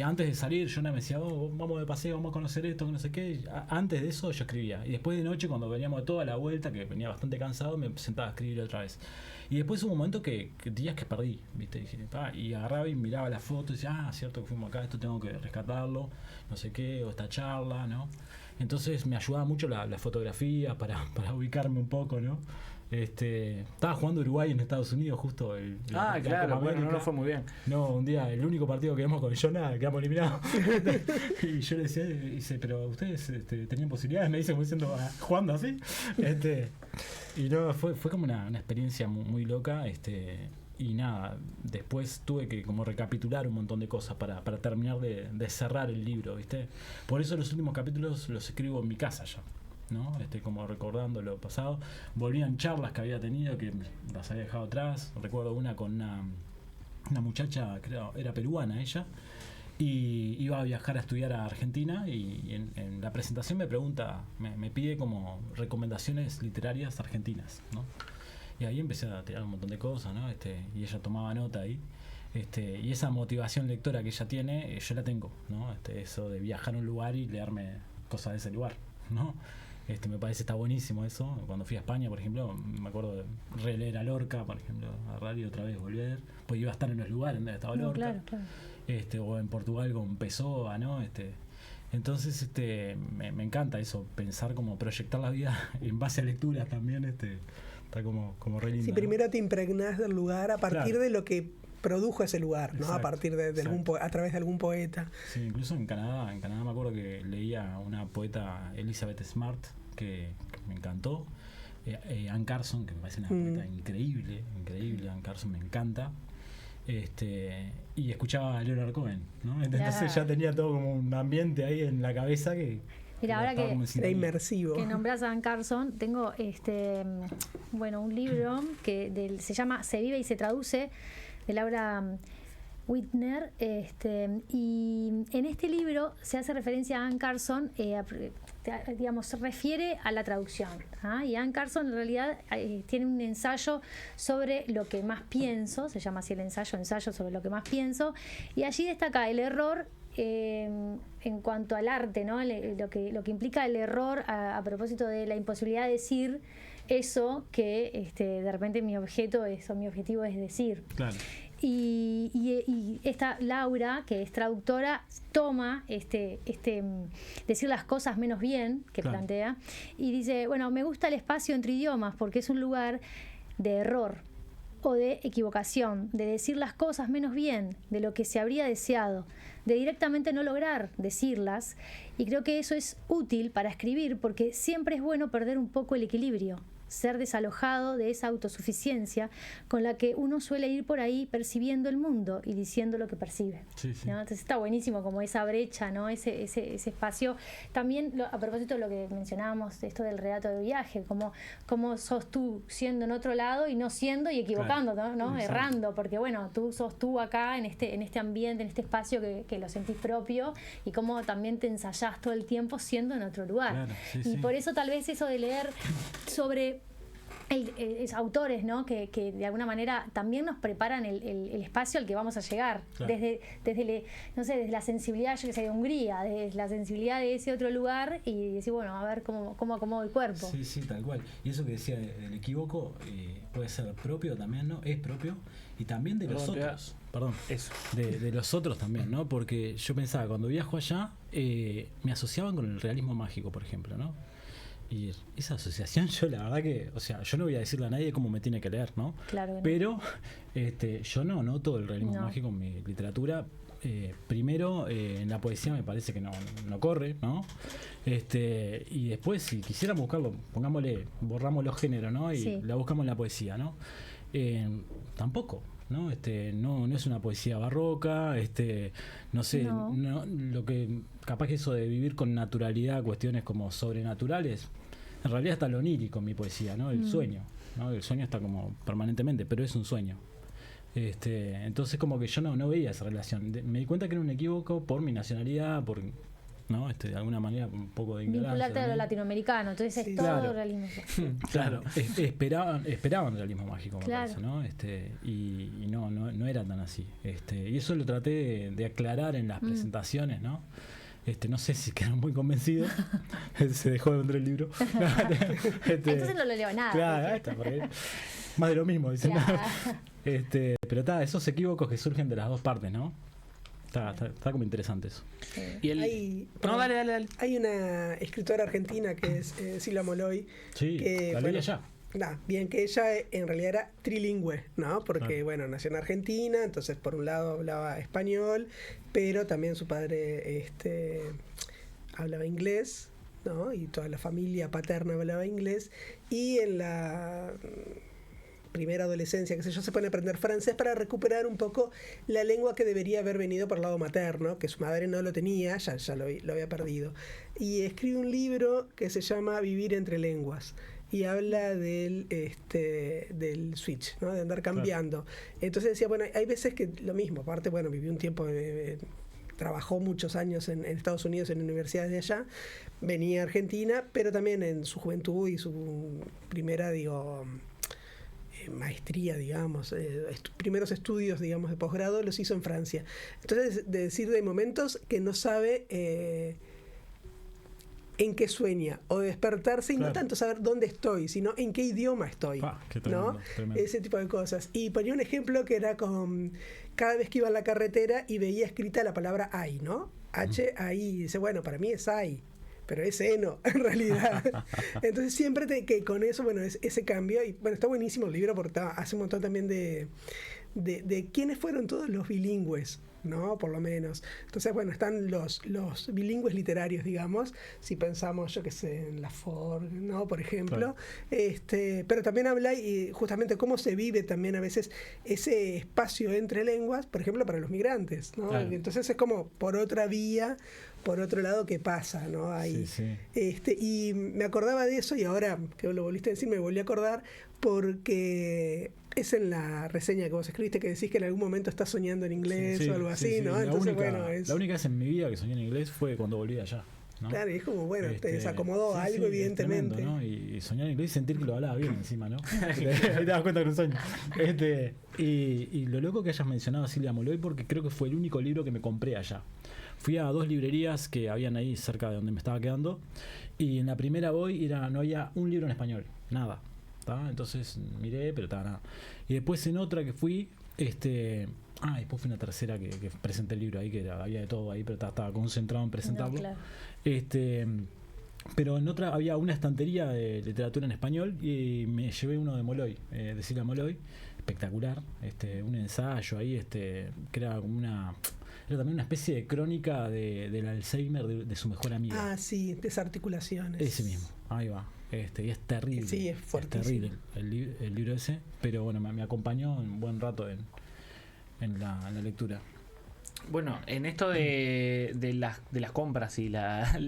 Antes de salir, yo me decía, vamos de paseo, vamos a conocer esto, que no sé qué. Antes de eso yo escribía. Y después de noche, cuando veníamos de toda la vuelta, que venía bastante cansado, me sentaba a escribir otra vez. Y después hubo un momento que días que perdí, ¿viste? Y agarraba y miraba las fotos y decía, cierto que fuimos acá, esto tengo que rescatarlo, no sé qué, o esta charla, ¿no? Entonces me ayudaba mucho la fotografía para ubicarme un poco, ¿no? Estaba jugando Uruguay en Estados Unidos justo la claro, Copa bueno, América. no fue muy bien. No, un día, el único partido que vimos con Jonah, quedamos eliminados. Y yo le decía, pero ustedes tenían posibilidades, me dicen, como diciendo, jugando así. Y no, fue como una experiencia muy, muy loca. Y nada, después tuve que como recapitular un montón de cosas para terminar de cerrar el libro, ¿viste? Por eso los últimos capítulos los escribo en mi casa ya, ¿no? Como recordando lo pasado. Volvían charlas que había tenido que las había dejado atrás. Recuerdo una con una muchacha, creo, era peruana ella, y iba a viajar a estudiar a Argentina, y en la presentación me pregunta, me pide como recomendaciones literarias argentinas, ¿no? Y ahí empecé a tirar un montón de cosas, ¿no? Y ella tomaba nota ahí. Y esa motivación lectora que ella tiene, yo la tengo, ¿no? Eso de viajar a un lugar y leerme cosas de ese lugar, ¿no? Me parece está buenísimo eso. Cuando fui a España, por ejemplo, me acuerdo de releer a Lorca, por ejemplo, a radio otra vez volver, pues iba a estar en los lugares donde estaba Lorca. Claro. O en Portugal con Pessoa, ¿no? Entonces me encanta eso, pensar como proyectar la vida en base a lecturas también, está como re lindo. Si primero te impregnás del lugar a partir de lo que produjo ese lugar, ¿no? Exacto, A partir de a través de algún poeta. Sí, incluso en Canadá me acuerdo que leía una poeta, Elizabeth Smart, que me encantó. Anne Carson, que me parece una poeta increíble, Anne Carson me encanta. Y escuchaba a Leonard Cohen, ¿no? Entonces ya tenía todo como un ambiente ahí en la cabeza que... Mira, ahora que era inmersivo. Que nombrás a Anne Carson, tengo un libro que se llama Se vive y se traduce, de Laura Whitner, y en este libro se hace referencia a Anne Carson, digamos, se refiere a la traducción, ¿ah? Y Anne Carson en realidad tiene un ensayo sobre lo que más pienso, se llama así el ensayo sobre lo que más pienso, y allí destaca el error en cuanto al arte, ¿no? Lo que implica el error a propósito de la imposibilidad de decir eso que de repente mi objetivo es decir. Claro. Y esta Laura, que es traductora, toma decir las cosas menos bien que claro. plantea, y dice, bueno, me gusta el espacio entre idiomas porque es un lugar de error o de equivocación, de decir las cosas menos bien de lo que se habría deseado, de directamente no lograr decirlas, y creo que eso es útil para escribir porque siempre es bueno perder un poco el equilibrio. ser desalojado de esa autosuficiencia con la que uno suele ir por ahí percibiendo el mundo y diciendo lo que percibe. Sí, sí. ¿No? Entonces está buenísimo como esa brecha, ¿no? Ese espacio. También a propósito de lo que mencionábamos, esto del relato de viaje, como sos tú siendo en otro lado y no siendo y equivocando, claro, ¿no? Errando, porque bueno, tú sos tú acá en este ambiente, en este espacio que lo sentís propio, y cómo también te ensayás todo el tiempo siendo en otro lugar. Claro, sí, y sí. por eso tal vez eso de leer sobre autores, ¿no? que de alguna manera también nos preparan el espacio al que vamos a llegar, Claro. desde la sensibilidad, yo que sé, de Hungría, desde la sensibilidad de ese otro lugar, y decir, bueno, a ver cómo acomodo el cuerpo. Sí, sí, tal cual. Y eso que decía del equívoco puede ser propio también, ¿no? Es propio. Y también de los otros. Perdón. Eso. De los otros también, ¿no? Porque yo pensaba, cuando viajo allá, me asociaban con el realismo mágico, por ejemplo, ¿no? Y esa asociación, yo la verdad que, o sea, yo no voy a decirle a nadie cómo me tiene que leer, ¿no? Claro que no. Pero yo no noto el realismo No. mágico en mi literatura. Primero, en la poesía me parece que no corre, ¿no? Y después, si quisiéramos buscarlo, borramos los géneros, ¿no? Y Sí. la buscamos en la poesía, ¿no? Tampoco, ¿no? No es una poesía barroca, no sé, No. Lo que capaz que eso de vivir con naturalidad cuestiones como sobrenaturales, en realidad está lo onírico en mi poesía, ¿no? El sueño, ¿no? El sueño está como permanentemente, pero es un sueño. Entonces como que yo no veía esa relación. Me di cuenta que era un equívoco por mi nacionalidad, por, ¿no? De alguna manera un poco de ignorancia. Vincularte a lo también. latinoamericano, entonces Sí, es todo claro. realismo. Claro, esperaban realismo mágico, me Claro. parece, ¿no? Y no era tan así. Y eso lo traté de aclarar en las presentaciones, ¿no? No sé si quedaron muy convencidos. Se dejó de vender el libro. Entonces no lo leo nada. Claro, ahí está, por ahí. Más de lo mismo, dicen. Claro. Pero está, esos equívocos que surgen de las dos partes, ¿no? Está como interesante eso. Y el... Hay, No, dale. hay una escritora argentina que es Silvia Molloy. Sí, que, la leí allá. Bien, que ella en realidad era trilingüe, ¿no? Porque, Claro. bueno, nació en Argentina, entonces por un lado hablaba español, pero también su padre hablaba inglés, ¿no? Y toda la familia paterna hablaba inglés. Y en la primera adolescencia, qué sé yo, se pone a aprender francés para recuperar un poco la lengua que debería haber venido por el lado materno, que su madre no lo tenía, ya lo había perdido. Y escribe un libro que se llama Vivir entre lenguas. Y habla del switch, ¿no? De andar cambiando. Entonces decía, bueno, hay veces que lo mismo, aparte, bueno, viví un tiempo, trabajó muchos años en Estados Unidos en universidades de allá, venía a Argentina, pero también en su juventud y su primera, maestría, digamos, primeros estudios, digamos, de posgrado, los hizo en Francia. Entonces, de decir de momentos que no sabe en qué sueña, o despertarse y Claro. no tanto saber dónde estoy, sino en qué idioma estoy. Qué tremendo, ¿no? tremendo. Ese tipo de cosas. Y ponía un ejemplo que era con cada vez que iba a la carretera y veía escrita la palabra ay, ¿no? H-A-I. Y dice, bueno, para mí es ay, pero es heno, en realidad. Entonces siempre que con eso, bueno, es ese cambio. Y bueno, está buenísimo el libro porque hace un montón también de quiénes fueron todos los bilingües, ¿no? Por lo menos. Entonces, bueno, están los bilingües literarios, digamos, si pensamos, yo qué sé, en Lafort, ¿no? Por ejemplo. Claro. Pero también habla y justamente cómo se vive también a veces ese espacio entre lenguas, por ejemplo, para los migrantes, ¿no? Claro. Entonces es como por otra vía, por otro lado, que pasa, ¿no? Ahí. Sí. Y me acordaba de eso y ahora que lo volviste a decir, me volví a acordar porque es en la reseña que vos escribiste que decís que en algún momento estás soñando en inglés Sí, o algo así, sí. ¿no? La Entonces, única, bueno, es... la única vez en mi vida que soñé en inglés fue cuando volví de allá, ¿no? Claro, y es como, bueno, te desacomodó algo, es evidentemente. tremendo, ¿no? Y soñar en inglés y sentir que lo hablaba bien encima, ¿no? Ahí te das cuenta que era un sueño. Y lo loco que hayas mencionado a Silvia Molloy, porque creo que fue el único libro que me compré allá. Fui a 2 librerías que habían ahí cerca de donde me estaba quedando, y en la primera no había un libro en español, nada. ¿Tá? Entonces miré, pero estaba nada. Y después en otra que fui, después fue una tercera que presenté el libro ahí, que había de todo ahí, pero estaba concentrado en presentarlo. No, claro. Pero en otra había una estantería de literatura en español y me llevé uno de Molloy, de Silvia Molloy, espectacular, un ensayo ahí, que era como era también una especie de crónica del Alzheimer de su mejor amiga. Ah, sí, desarticulaciones. Ese mismo, ahí va. Y es terrible. Sí, es fuertísimo. Terrible el libro ese, pero bueno, me acompañó un buen rato en la lectura. Bueno, en esto de las compras y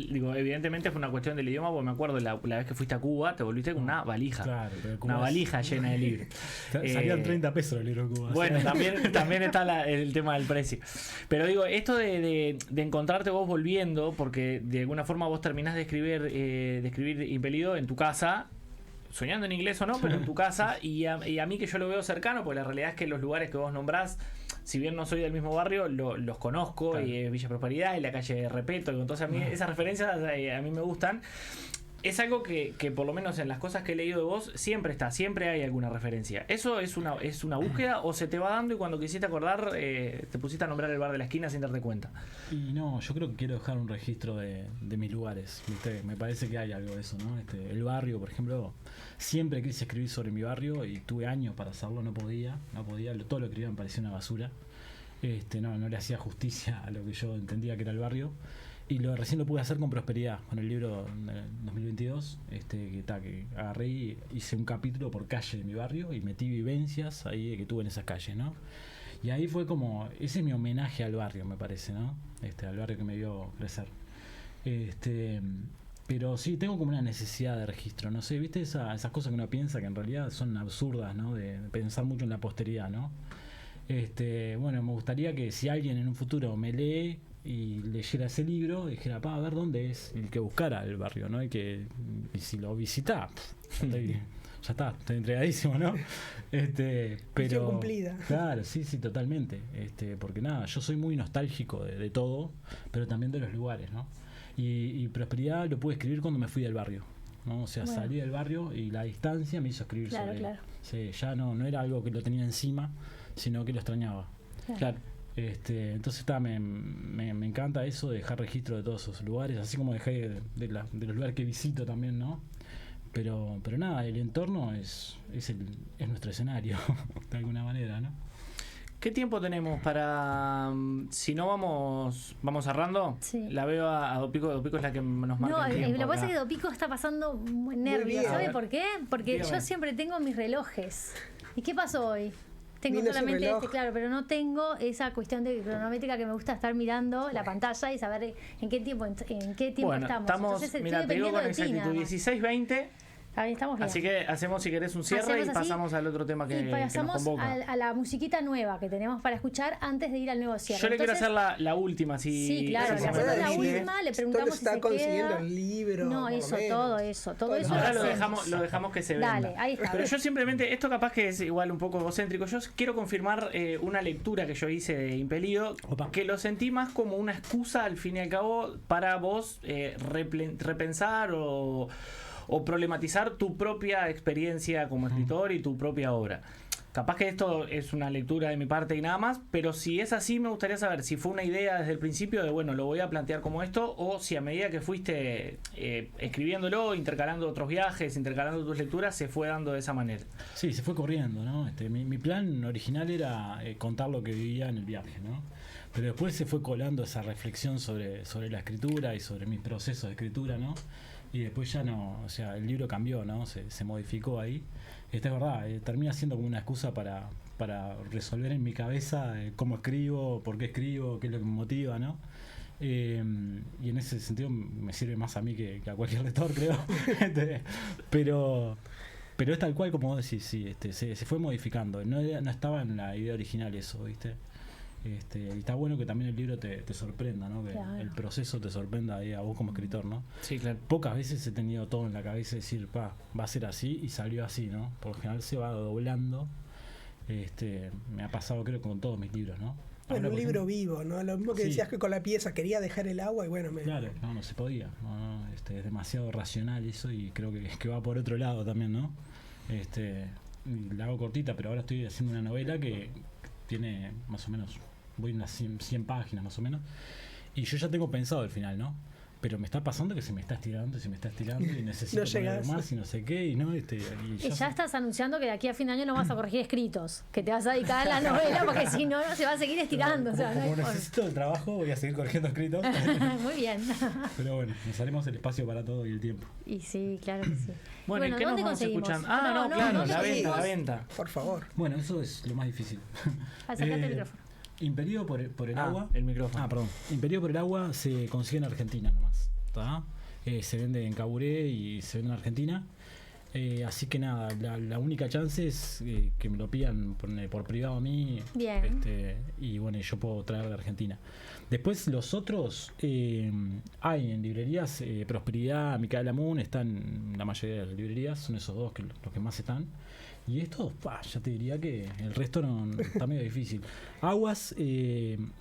digo, evidentemente fue una cuestión del idioma, porque me acuerdo la vez que fuiste a Cuba, te volviste con una valija. Claro, una valija llena de libros. Salían 30 pesos los libros de Cuba. Bueno, también está el tema del precio. Pero digo, esto de encontrarte vos volviendo, porque de alguna forma vos terminás de escribir Impelido en tu casa, soñando en inglés o no, pero en tu casa, y a mí que yo lo veo cercano, porque la realidad es que los lugares que vos nombrás, si bien no soy del mismo barrio, los conozco, claro. Y Villa Prosperidad y la calle Repeto, entonces a mí esas referencias a mí me gustan. Es algo que por lo menos en las cosas que he leído de vos siempre hay alguna referencia. ¿Eso es una búsqueda o se te va dando y cuando quisiste acordar te pusiste a nombrar el bar de la esquina sin darte cuenta? Y no, yo creo que quiero dejar un registro de mis lugares, ¿viste? Me parece que hay algo de eso, ¿no? El barrio, por ejemplo, siempre quise escribir sobre mi barrio y tuve años para hacerlo, no podía, todo lo que escribía me parecía una basura. No le hacía justicia a lo que yo entendía que era el barrio. Y recién lo pude hacer con Prosperidad, con el libro del 2022, que agarré y hice un capítulo por calle de mi barrio y metí vivencias ahí que tuve en esas calles, ¿no? Y ahí fue como, ese es mi homenaje al barrio, me parece, ¿no? Al barrio que me vio crecer. Pero sí, tengo como una necesidad de registro, no sé, ¿viste? Esas cosas que uno piensa que en realidad son absurdas, ¿no? De pensar mucho en la posteridad, ¿no? Bueno, me gustaría que si alguien en un futuro me lee y leyera ese libro, dijera, a ver dónde es, el que buscara el barrio, ¿no? Y si lo visita, ya está, estoy entregadísimo, ¿no? Pero cumplida. Claro, sí, totalmente. Porque nada, yo soy muy nostálgico de todo, pero también de los lugares, ¿no? Y Prosperidad lo pude escribir cuando me fui del barrio, ¿no? O sea, bueno, salí del barrio y la distancia me hizo escribir sobre él. Sí, ya no era algo que lo tenía encima, sino que lo extrañaba. Claro. Entonces me encanta eso de dejar registro de todos esos lugares, así como dejé de los lugares que visito también, ¿no? Pero nada, el entorno es nuestro escenario de alguna manera, ¿no? ¿Qué tiempo tenemos para, si no vamos cerrando? Sí. La veo a Dopico es la que nos marca el tiempo. Lo que pasa es que Dopico está pasando nervios, ¿sabe por qué? Porque yo siempre tengo mis relojes. ¿Y qué pasó hoy? Tengo solamente claro, pero no tengo esa cuestión de cronométrica que me gusta estar mirando la pantalla y saber en qué tiempo bueno, estamos. Entonces, mira, te digo con exactitud, 16:20. Ahí estamos bien. Así que hacemos, si querés, un cierre y pasamos al otro tema que nos convoca. A la musiquita nueva que tenemos para escuchar antes de ir al nuevo cierre. Yo le quiero hacer la última. Sí, claro, le hacemos la última, le preguntamos si se consiguiendo el libro. No, todo eso. Ahora lo dejamos que se venda. Dale, ahí está. Pero yo simplemente, esto capaz que es igual un poco egocéntrico, yo quiero confirmar una lectura que yo hice de Impelido, que lo sentí más como una excusa, al fin y al cabo, para vos repensar o problematizar tu propia experiencia como escritor y tu propia obra. Capaz que esto es una lectura de mi parte y nada más, pero si es así me gustaría saber si fue una idea desde el principio de, bueno, lo voy a plantear como esto, o si a medida que fuiste escribiéndolo, intercalando otros viajes, intercalando tus lecturas, se fue dando de esa manera. Sí, se fue corriendo, ¿no? Mi plan original era contar lo que vivía en el viaje, ¿no? Pero después se fue colando esa reflexión sobre la escritura y sobre mis procesos de escritura, ¿no? Y después ya no, o sea, el libro cambió, ¿no? Se modificó ahí. Esta es verdad, termina siendo como una excusa para resolver en mi cabeza cómo escribo, por qué escribo, qué es lo que me motiva, ¿no? Y en ese sentido me sirve más a mí que a cualquier lector, creo. Pero es tal cual como vos decís, sí, se fue modificando. No estaba en la idea original eso, ¿viste? Y está bueno que también el libro te sorprenda, ¿no? Que el proceso te sorprenda ahí a vos como escritor, ¿no? Sí, claro. Pocas veces he tenido todo en la cabeza y decir, va a ser así, y salió así, ¿no? Por lo general se va doblando. Me ha pasado, creo, con todos mis libros, ¿no? Bueno, un libro vivo, ¿no? Lo mismo que decías que con la pieza quería dejar el agua y bueno, Claro, no se podía. No, es demasiado racional eso y creo que va por otro lado también, ¿no? La hago cortita, pero ahora estoy haciendo una novela que tiene más o menos, voy unas 100 páginas más o menos, y yo ya tengo pensado el final, ¿no? pero me está pasando que se me está estirando y necesito poner algo más y no sé qué, y ya estás anunciando que de aquí a fin de año no vas a corregir escritos, que te vas a dedicar a la novela, porque si no, no se va a seguir estirando. Como necesito el trabajo, voy a seguir corrigiendo escritos. Muy bien. Pero bueno, nos haremos el espacio para todo y el tiempo. Y sí, claro que sí. Bueno, ¿qué nos vamos escuchando? Claro, la venta. Por favor. Bueno, eso es lo más difícil. Acércate el micrófono. Imperido por el agua. El micrófono. Perdón. Imperido por el agua se consigue en Argentina nomás. Se vende en Caburé y se vende en Argentina. Así que nada, la única chance es que me lo pidan por privado a mí. Bien. Y bueno, yo puedo traer de Argentina. Después los otros hay en librerías. Prosperidad, Micaela Moon están en la mayoría de las librerías. Son esos dos los que más están. Y estos, ya te diría que el resto no está medio difícil. Aguas,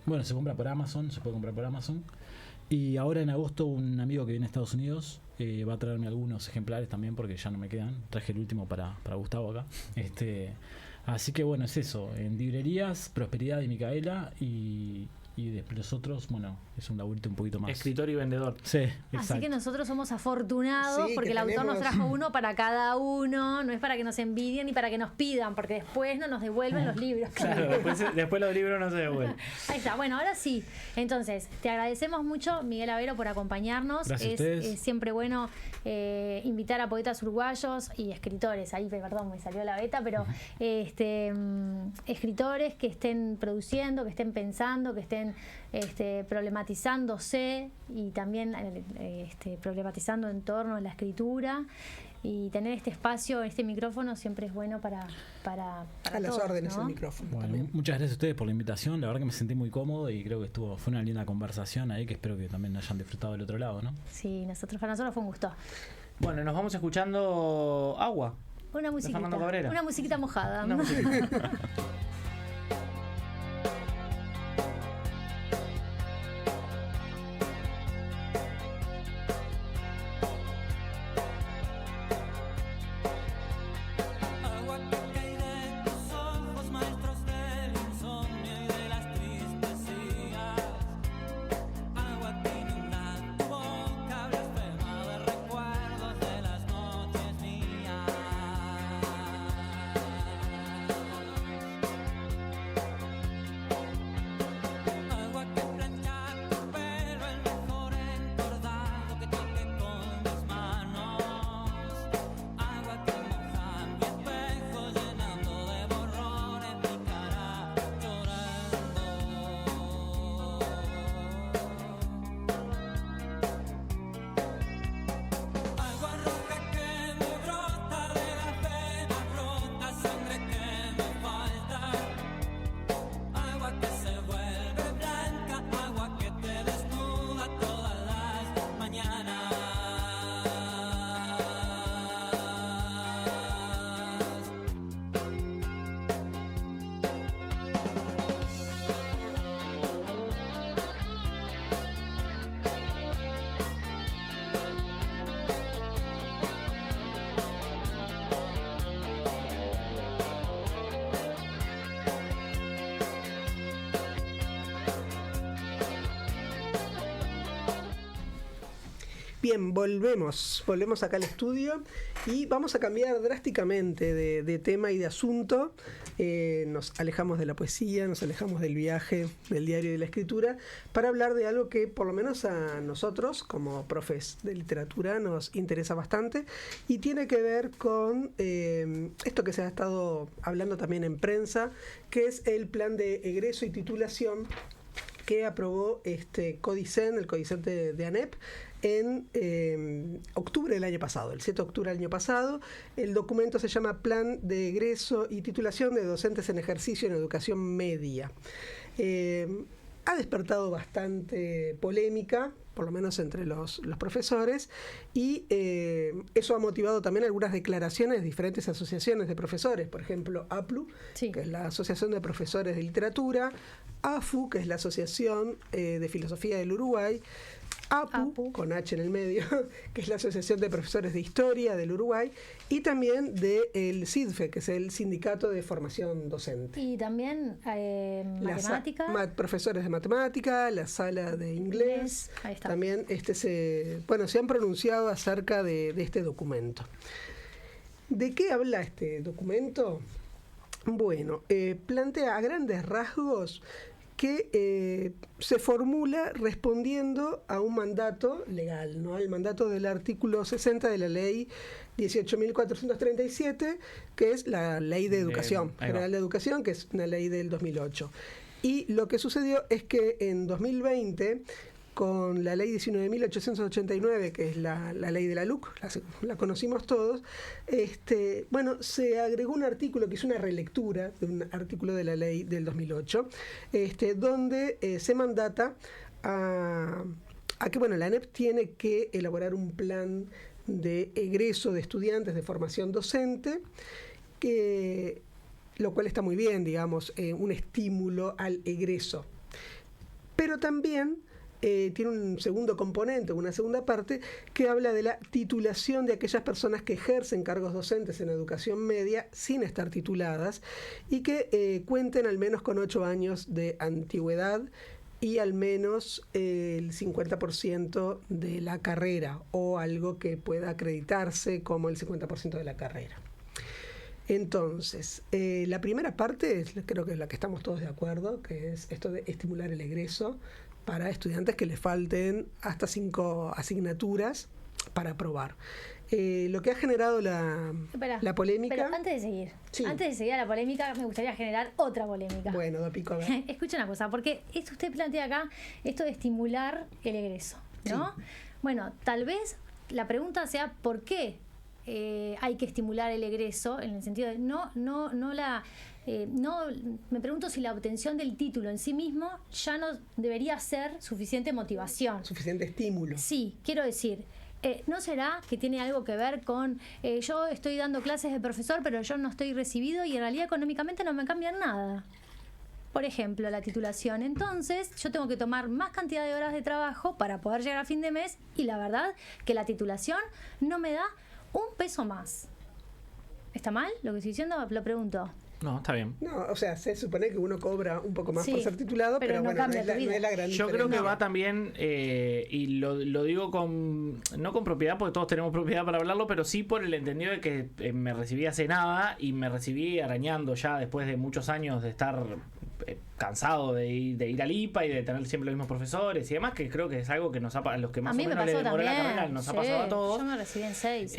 bueno, se compra por Amazon, se puede comprar por Amazon. Y ahora en agosto un amigo que viene a Estados Unidos va a traerme algunos ejemplares también porque ya no me quedan. Traje el último para Gustavo acá. Así que bueno, es eso. En librerías, Prosperidad y Micaela y después los otros, bueno, es un laburito un poquito más. Escritor y vendedor. Sí, exacto. Así que nosotros somos afortunados porque el autor nos trajo uno para cada uno, no es para que nos envidien ni para que nos pidan, porque después no nos devuelven los libros. Claro, después los libros no se devuelven. Ahí está, bueno, ahora sí. Entonces, te agradecemos mucho, Miguel Avero, por acompañarnos. Es siempre bueno invitar a poetas uruguayos y escritores, ahí, perdón, me salió la beta, pero escritores que estén produciendo, que estén pensando, que estén problematizándose y también problematizando en torno a la escritura, y tener este espacio, este micrófono siempre es bueno para a las todos, órdenes, ¿no? el micrófono. Bueno, muchas gracias a ustedes por la invitación. La verdad que me sentí muy cómodo y creo que fue una linda conversación ahí que espero que también hayan disfrutado del otro lado, ¿no? Sí, para nosotros fue un gusto. Bueno, nos vamos escuchando Agua. Una musiquita mojada. Una musiquita. Bien, volvemos acá al estudio y vamos a cambiar drásticamente de tema y de asunto. Nos alejamos de la poesía, nos alejamos del viaje, del diario y de la escritura, para hablar de algo que por lo menos a nosotros, como profes de literatura, nos interesa bastante y tiene que ver con esto que se ha estado hablando también en prensa, que es el plan de egreso y titulación que aprobó CODICEN, el CODICEN de ANEP, en octubre del año pasado, el 7 de octubre del año pasado. El documento se llama Plan de Egreso y Titulación de Docentes en Ejercicio en Educación Media. Ha despertado bastante polémica, por lo menos entre los profesores, y eso ha motivado también algunas declaraciones de diferentes asociaciones de profesores, por ejemplo, APLU, sí, que es la Asociación de Profesores de Literatura, AFU, que es la Asociación de Filosofía del Uruguay, APU, con H en el medio, que es la Asociación de Profesores de Historia del Uruguay, y también del SIDFE, que es el Sindicato de Formación Docente. Y también matemática. Profesores de matemática, la sala de inglés. Ahí está. También se han pronunciado acerca de este documento. ¿De qué habla este documento? Bueno, plantea a grandes rasgos que se formula respondiendo a un mandato legal, ¿no? El mandato del artículo 60 de la ley 18.437, que es la Ley de Educación General de Educación, que es una ley del 2008. Y lo que sucedió es que en 2020, con la ley 19.889, que es la ley de la LUC, la conocimos todos, se agregó un artículo que es una relectura de un artículo de la ley del 2008, donde se mandata a que la ANEP tiene que elaborar un plan de egreso de estudiantes de formación docente, lo cual está muy bien, digamos, un estímulo al egreso. Pero también tiene un segundo componente, una segunda parte, que habla de la titulación de aquellas personas que ejercen cargos docentes en educación media sin estar tituladas y que cuenten al menos con 8 años de antigüedad y al menos el 50% de la carrera, o algo que pueda acreditarse como el 50% de la carrera. Entonces, la primera parte creo que es la que estamos todos de acuerdo, que es esto de estimular el egreso para estudiantes que les falten hasta 5 asignaturas para aprobar. Lo que ha generado la polémica... Pero antes de seguir a la polémica, me gustaría generar otra polémica. Bueno, Dopico, a ver. Escucha una cosa, porque usted plantea acá esto de estimular el egreso, ¿no? Sí. Bueno, tal vez la pregunta sea ¿por qué hay que estimular el egreso? En el sentido de me pregunto si la obtención del título en sí mismo ya no debería ser suficiente motivación. Suficiente estímulo. Sí, quiero decir, ¿no será que tiene algo que ver con yo estoy dando clases de profesor pero yo no estoy recibido y en realidad económicamente no me cambian nada? Por ejemplo, la titulación. Entonces, yo tengo que tomar más cantidad de horas de trabajo para poder llegar a fin de mes y la verdad que la titulación no me da un peso más. ¿Está mal lo que estoy diciendo? Lo pregunto. No, está bien. No, o sea, se supone que uno cobra un poco más por ser titulado, pero no bueno, no es la gran Yo diferencia. creo que va también, y lo digo no con propiedad, porque todos tenemos propiedad para hablarlo, pero sí por el entendido de que me recibí hace nada y me recibí arañando ya después de muchos años de estar cansado de ir al IPA y de tener siempre los mismos profesores y demás, que creo que es algo que nos ha a los que más o menos les demoró la carrera, nos ha pasado a todos. Yo me recibí en 6.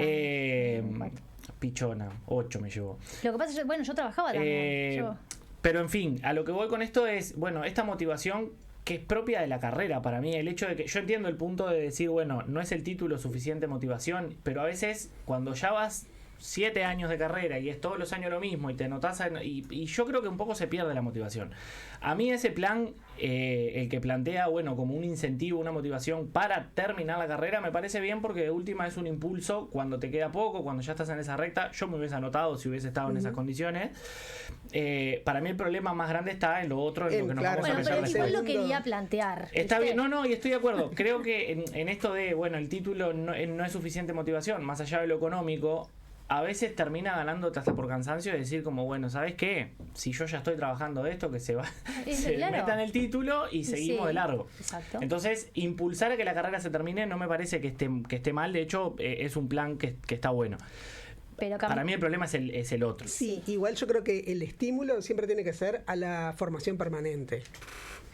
Pichona, 8 me llevó. Lo que pasa es que yo trabajaba también. Pero en fin, a lo que voy con esto es, esta motivación que es propia de la carrera para mí, el hecho de que yo entiendo el punto de decir, no es el título suficiente motivación, pero a veces cuando ya vas 7 años de carrera y es todos los años lo mismo y te notas y yo creo que un poco se pierde la motivación. A mí ese plan, el que plantea como un incentivo, una motivación para terminar la carrera, me parece bien porque de última es un impulso cuando te queda poco, cuando ya estás en esa recta. Yo me hubiese anotado si hubiese estado en esas condiciones. Para mí el problema más grande está en lo otro, en lo que nos vamos a pensar pero igual lo quería plantear. Está bien, y estoy de acuerdo. Creo que en esto de, el título no es suficiente motivación, más allá de lo económico, a veces termina ganándote hasta por cansancio de decir ¿sabes qué? Si yo ya estoy trabajando de esto, que se metan el título y seguimos de largo. Exacto. Entonces, impulsar a que la carrera se termine no me parece que esté mal, de hecho, es un plan que está bueno. Pero para mí el problema es el otro. Sí, igual yo creo que el estímulo siempre tiene que ser a la formación permanente.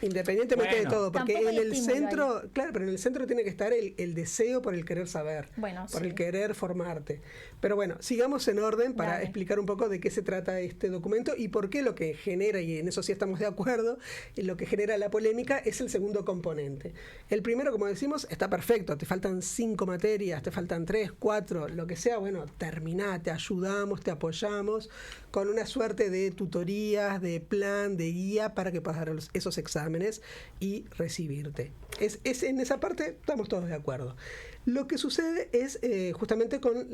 Independientemente de todo, porque en el centro, pero en el centro tiene que estar el deseo por el querer saber, por el querer formarte. Pero bueno, sigamos en orden para explicar un poco de qué se trata este documento y por qué lo que genera, y en eso sí estamos de acuerdo, lo que genera la polémica es el segundo componente. El primero, como decimos, está perfecto, te faltan 5 materias, te faltan 3, 4, lo que sea, terminá, te ayudamos, te apoyamos, con una suerte de tutorías, de plan, de guía para que puedas dar esos exámenes y recibirte. Es en esa parte estamos todos de acuerdo. Lo que sucede es justamente con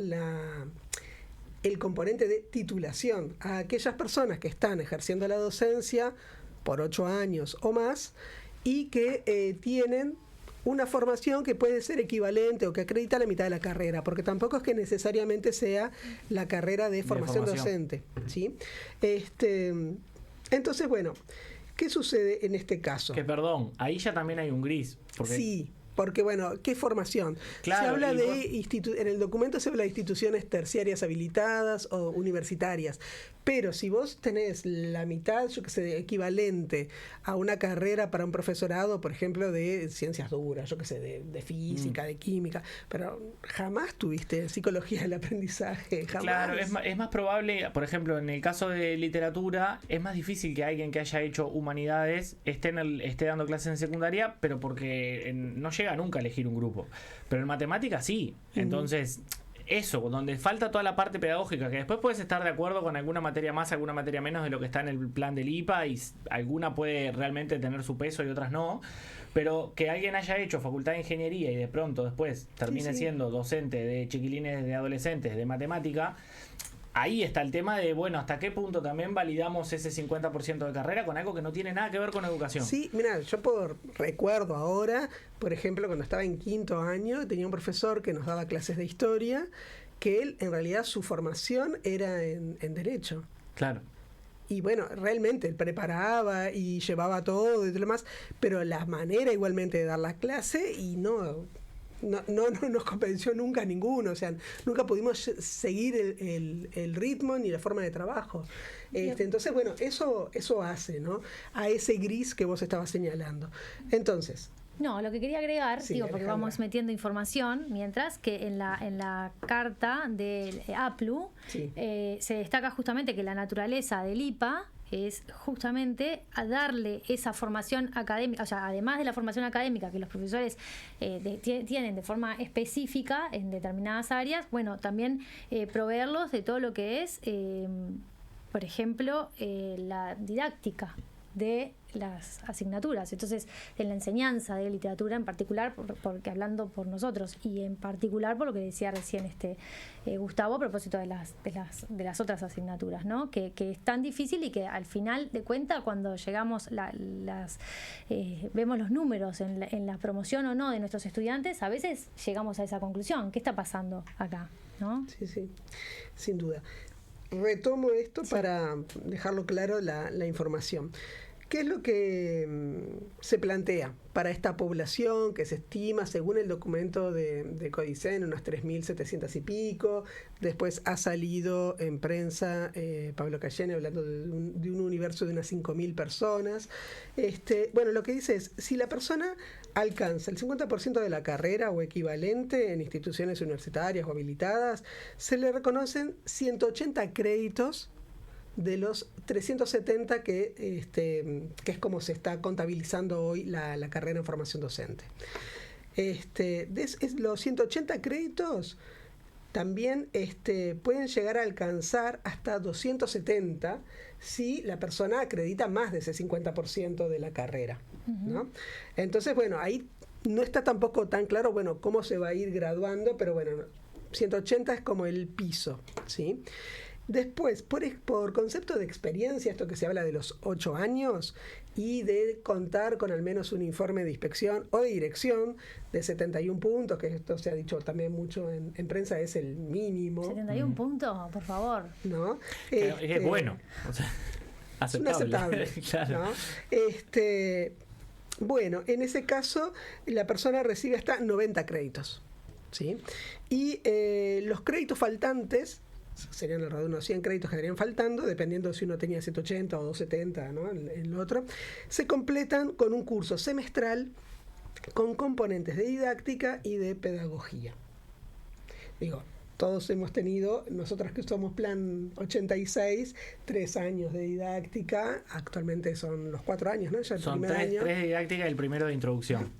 el componente de titulación. A aquellas personas que están ejerciendo la docencia por 8 años o más, y que tienen una formación que puede ser equivalente o que acredita la mitad de la carrera, porque tampoco es que necesariamente sea la carrera de formación docente, ¿sí? Entonces, bueno, ¿qué sucede en este caso? Que perdón, ahí ya también hay un gris. Porque... Sí, porque bueno, ¿qué formación? Claro, se habla en el documento se habla de instituciones terciarias habilitadas o universitarias, pero si vos tenés la mitad, yo que sé, equivalente a una carrera para un profesorado, por ejemplo, de ciencias duras, yo que sé, de física, de química, pero jamás tuviste psicología del aprendizaje, jamás. Claro, es más probable, por ejemplo, en el caso de literatura, es más difícil que alguien que haya hecho humanidades esté dando clases en secundaria, pero porque no llega nunca a elegir un grupo. Pero en matemática sí. Entonces, eso, donde falta toda la parte pedagógica, que después puedes estar de acuerdo con alguna materia más, alguna materia menos de lo que está en el plan del IPA, y alguna puede realmente tener su peso y otras no, pero que alguien haya hecho facultad de ingeniería y de pronto después termine siendo docente de chiquilines, de adolescentes, de matemática, ahí está el tema de, bueno, hasta qué punto también validamos ese 50% de carrera con algo que no tiene nada que ver con educación. Sí, mira, yo recuerdo ahora, por ejemplo, cuando estaba en 5º año, tenía un profesor que nos daba clases de historia, que él, en realidad, su formación era en Derecho. Claro. Y bueno, realmente él preparaba y llevaba todo y lo demás, pero la manera igualmente de dar la clase y no nos convenció nunca a ninguno, o sea, nunca pudimos seguir el ritmo ni la forma de trabajo. Entonces, bueno, eso hace, ¿no?, a ese gris que vos estabas señalando. Entonces... No, lo que quería agregar, porque Alejandra, vamos metiendo información, mientras que en la carta del APLU se destaca justamente que la naturaleza del IPA es justamente a darle esa formación académica, o sea, además de la formación académica que los profesores tienen de forma específica en determinadas áreas, bueno, también proveerlos de todo lo que es, por ejemplo, la didáctica de las asignaturas, entonces de la enseñanza de literatura en particular, porque hablando por nosotros y en particular por lo que decía recién Gustavo a propósito de las otras asignaturas, ¿no? Que es tan difícil y que al final de cuentas cuando llegamos vemos los números en la promoción o no de nuestros estudiantes, a veces llegamos a esa conclusión. ¿Qué está pasando acá? ¿No? Sí, sin duda. Retomo esto para dejarlo claro la información. ¿Qué es lo que se plantea para esta población que se estima, según el documento de Codicen, unas 3.700 y pico? Después ha salido en prensa Pablo Cayenne hablando de un universo de unas 5.000 personas. Bueno, lo que dice es, si la persona alcanza el 50% de la carrera o equivalente en instituciones universitarias o habilitadas, se le reconocen 180 créditos de los 370 que es como se está contabilizando hoy la carrera en formación docente. Los 180 créditos también pueden llegar a alcanzar hasta 270 si la persona acredita más de ese 50% de la carrera, ¿no? Entonces, bueno, ahí no está tampoco tan claro, bueno, cómo se va a ir graduando, pero bueno, 180 es como el piso, ¿sí? Después, por concepto de experiencia, esto que se habla de los 8 años y de contar con al menos un informe de inspección o de dirección de 71 puntos, que esto se ha dicho también mucho en prensa, es el mínimo. 71 puntos, por favor. ¿No? Es bueno. O sea, aceptable. Claro. ¿No? Bueno, en ese caso, la persona recibe hasta 90 créditos, ¿sí? Y los créditos faltantes serían alrededor de unos 100 créditos que estarían faltando, dependiendo si uno tenía 180 o 270, ¿no?, en lo otro, se completan con un curso semestral con componentes de didáctica y de pedagogía. Digo, todos hemos tenido, nosotros que somos plan 86, 3 años de didáctica, actualmente son los 4 años, ¿no? Ya el son primer año. 3 de didáctica y el primero de introducción.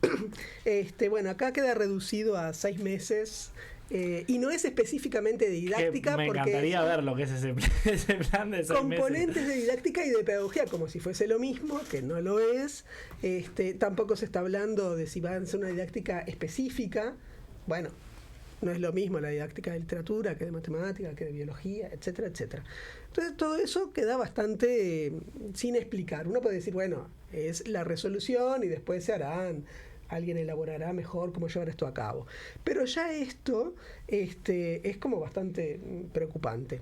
Bueno, acá queda reducido a 6 meses. Y no es específicamente de didáctica. Me encantaría ver lo que es ese plan de 6 componentes meses. de didáctica y de pedagogía, como si fuese lo mismo, que no lo es. Tampoco se está hablando de si va a ser una didáctica específica. Bueno, no es lo mismo la didáctica de literatura que de matemática, que de biología, etcétera, etcétera. Entonces todo eso queda bastante sin explicar. Uno puede decir, bueno, es la resolución y después se harán, alguien elaborará mejor cómo llevar esto a cabo. Pero ya esto es como bastante preocupante.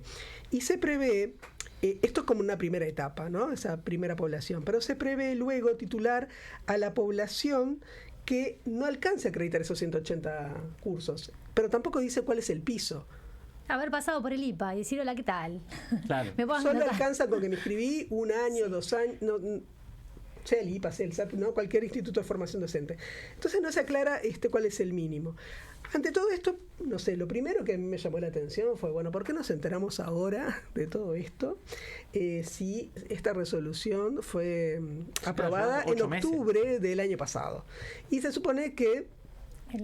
Y se prevé, esto es como una primera etapa, ¿no? Esa primera población, pero se prevé luego titular a la población que no alcance a acreditar esos 180 cursos, pero tampoco dice cuál es el piso. Haber pasado por el IPA y decir hola, ¿qué tal? Claro. ¿Me puedo Solo anotar? alcanza con que me inscribí 1 año, 2 años, sea el IPA, sea el SAT, ¿no? Cualquier instituto de formación docente. Entonces no se aclara cuál es el mínimo. Ante todo esto, no sé, lo primero que me llamó la atención fue, bueno, ¿por qué nos enteramos ahora de todo esto? Si esta resolución fue aprobada en octubre del año pasado. Y se supone que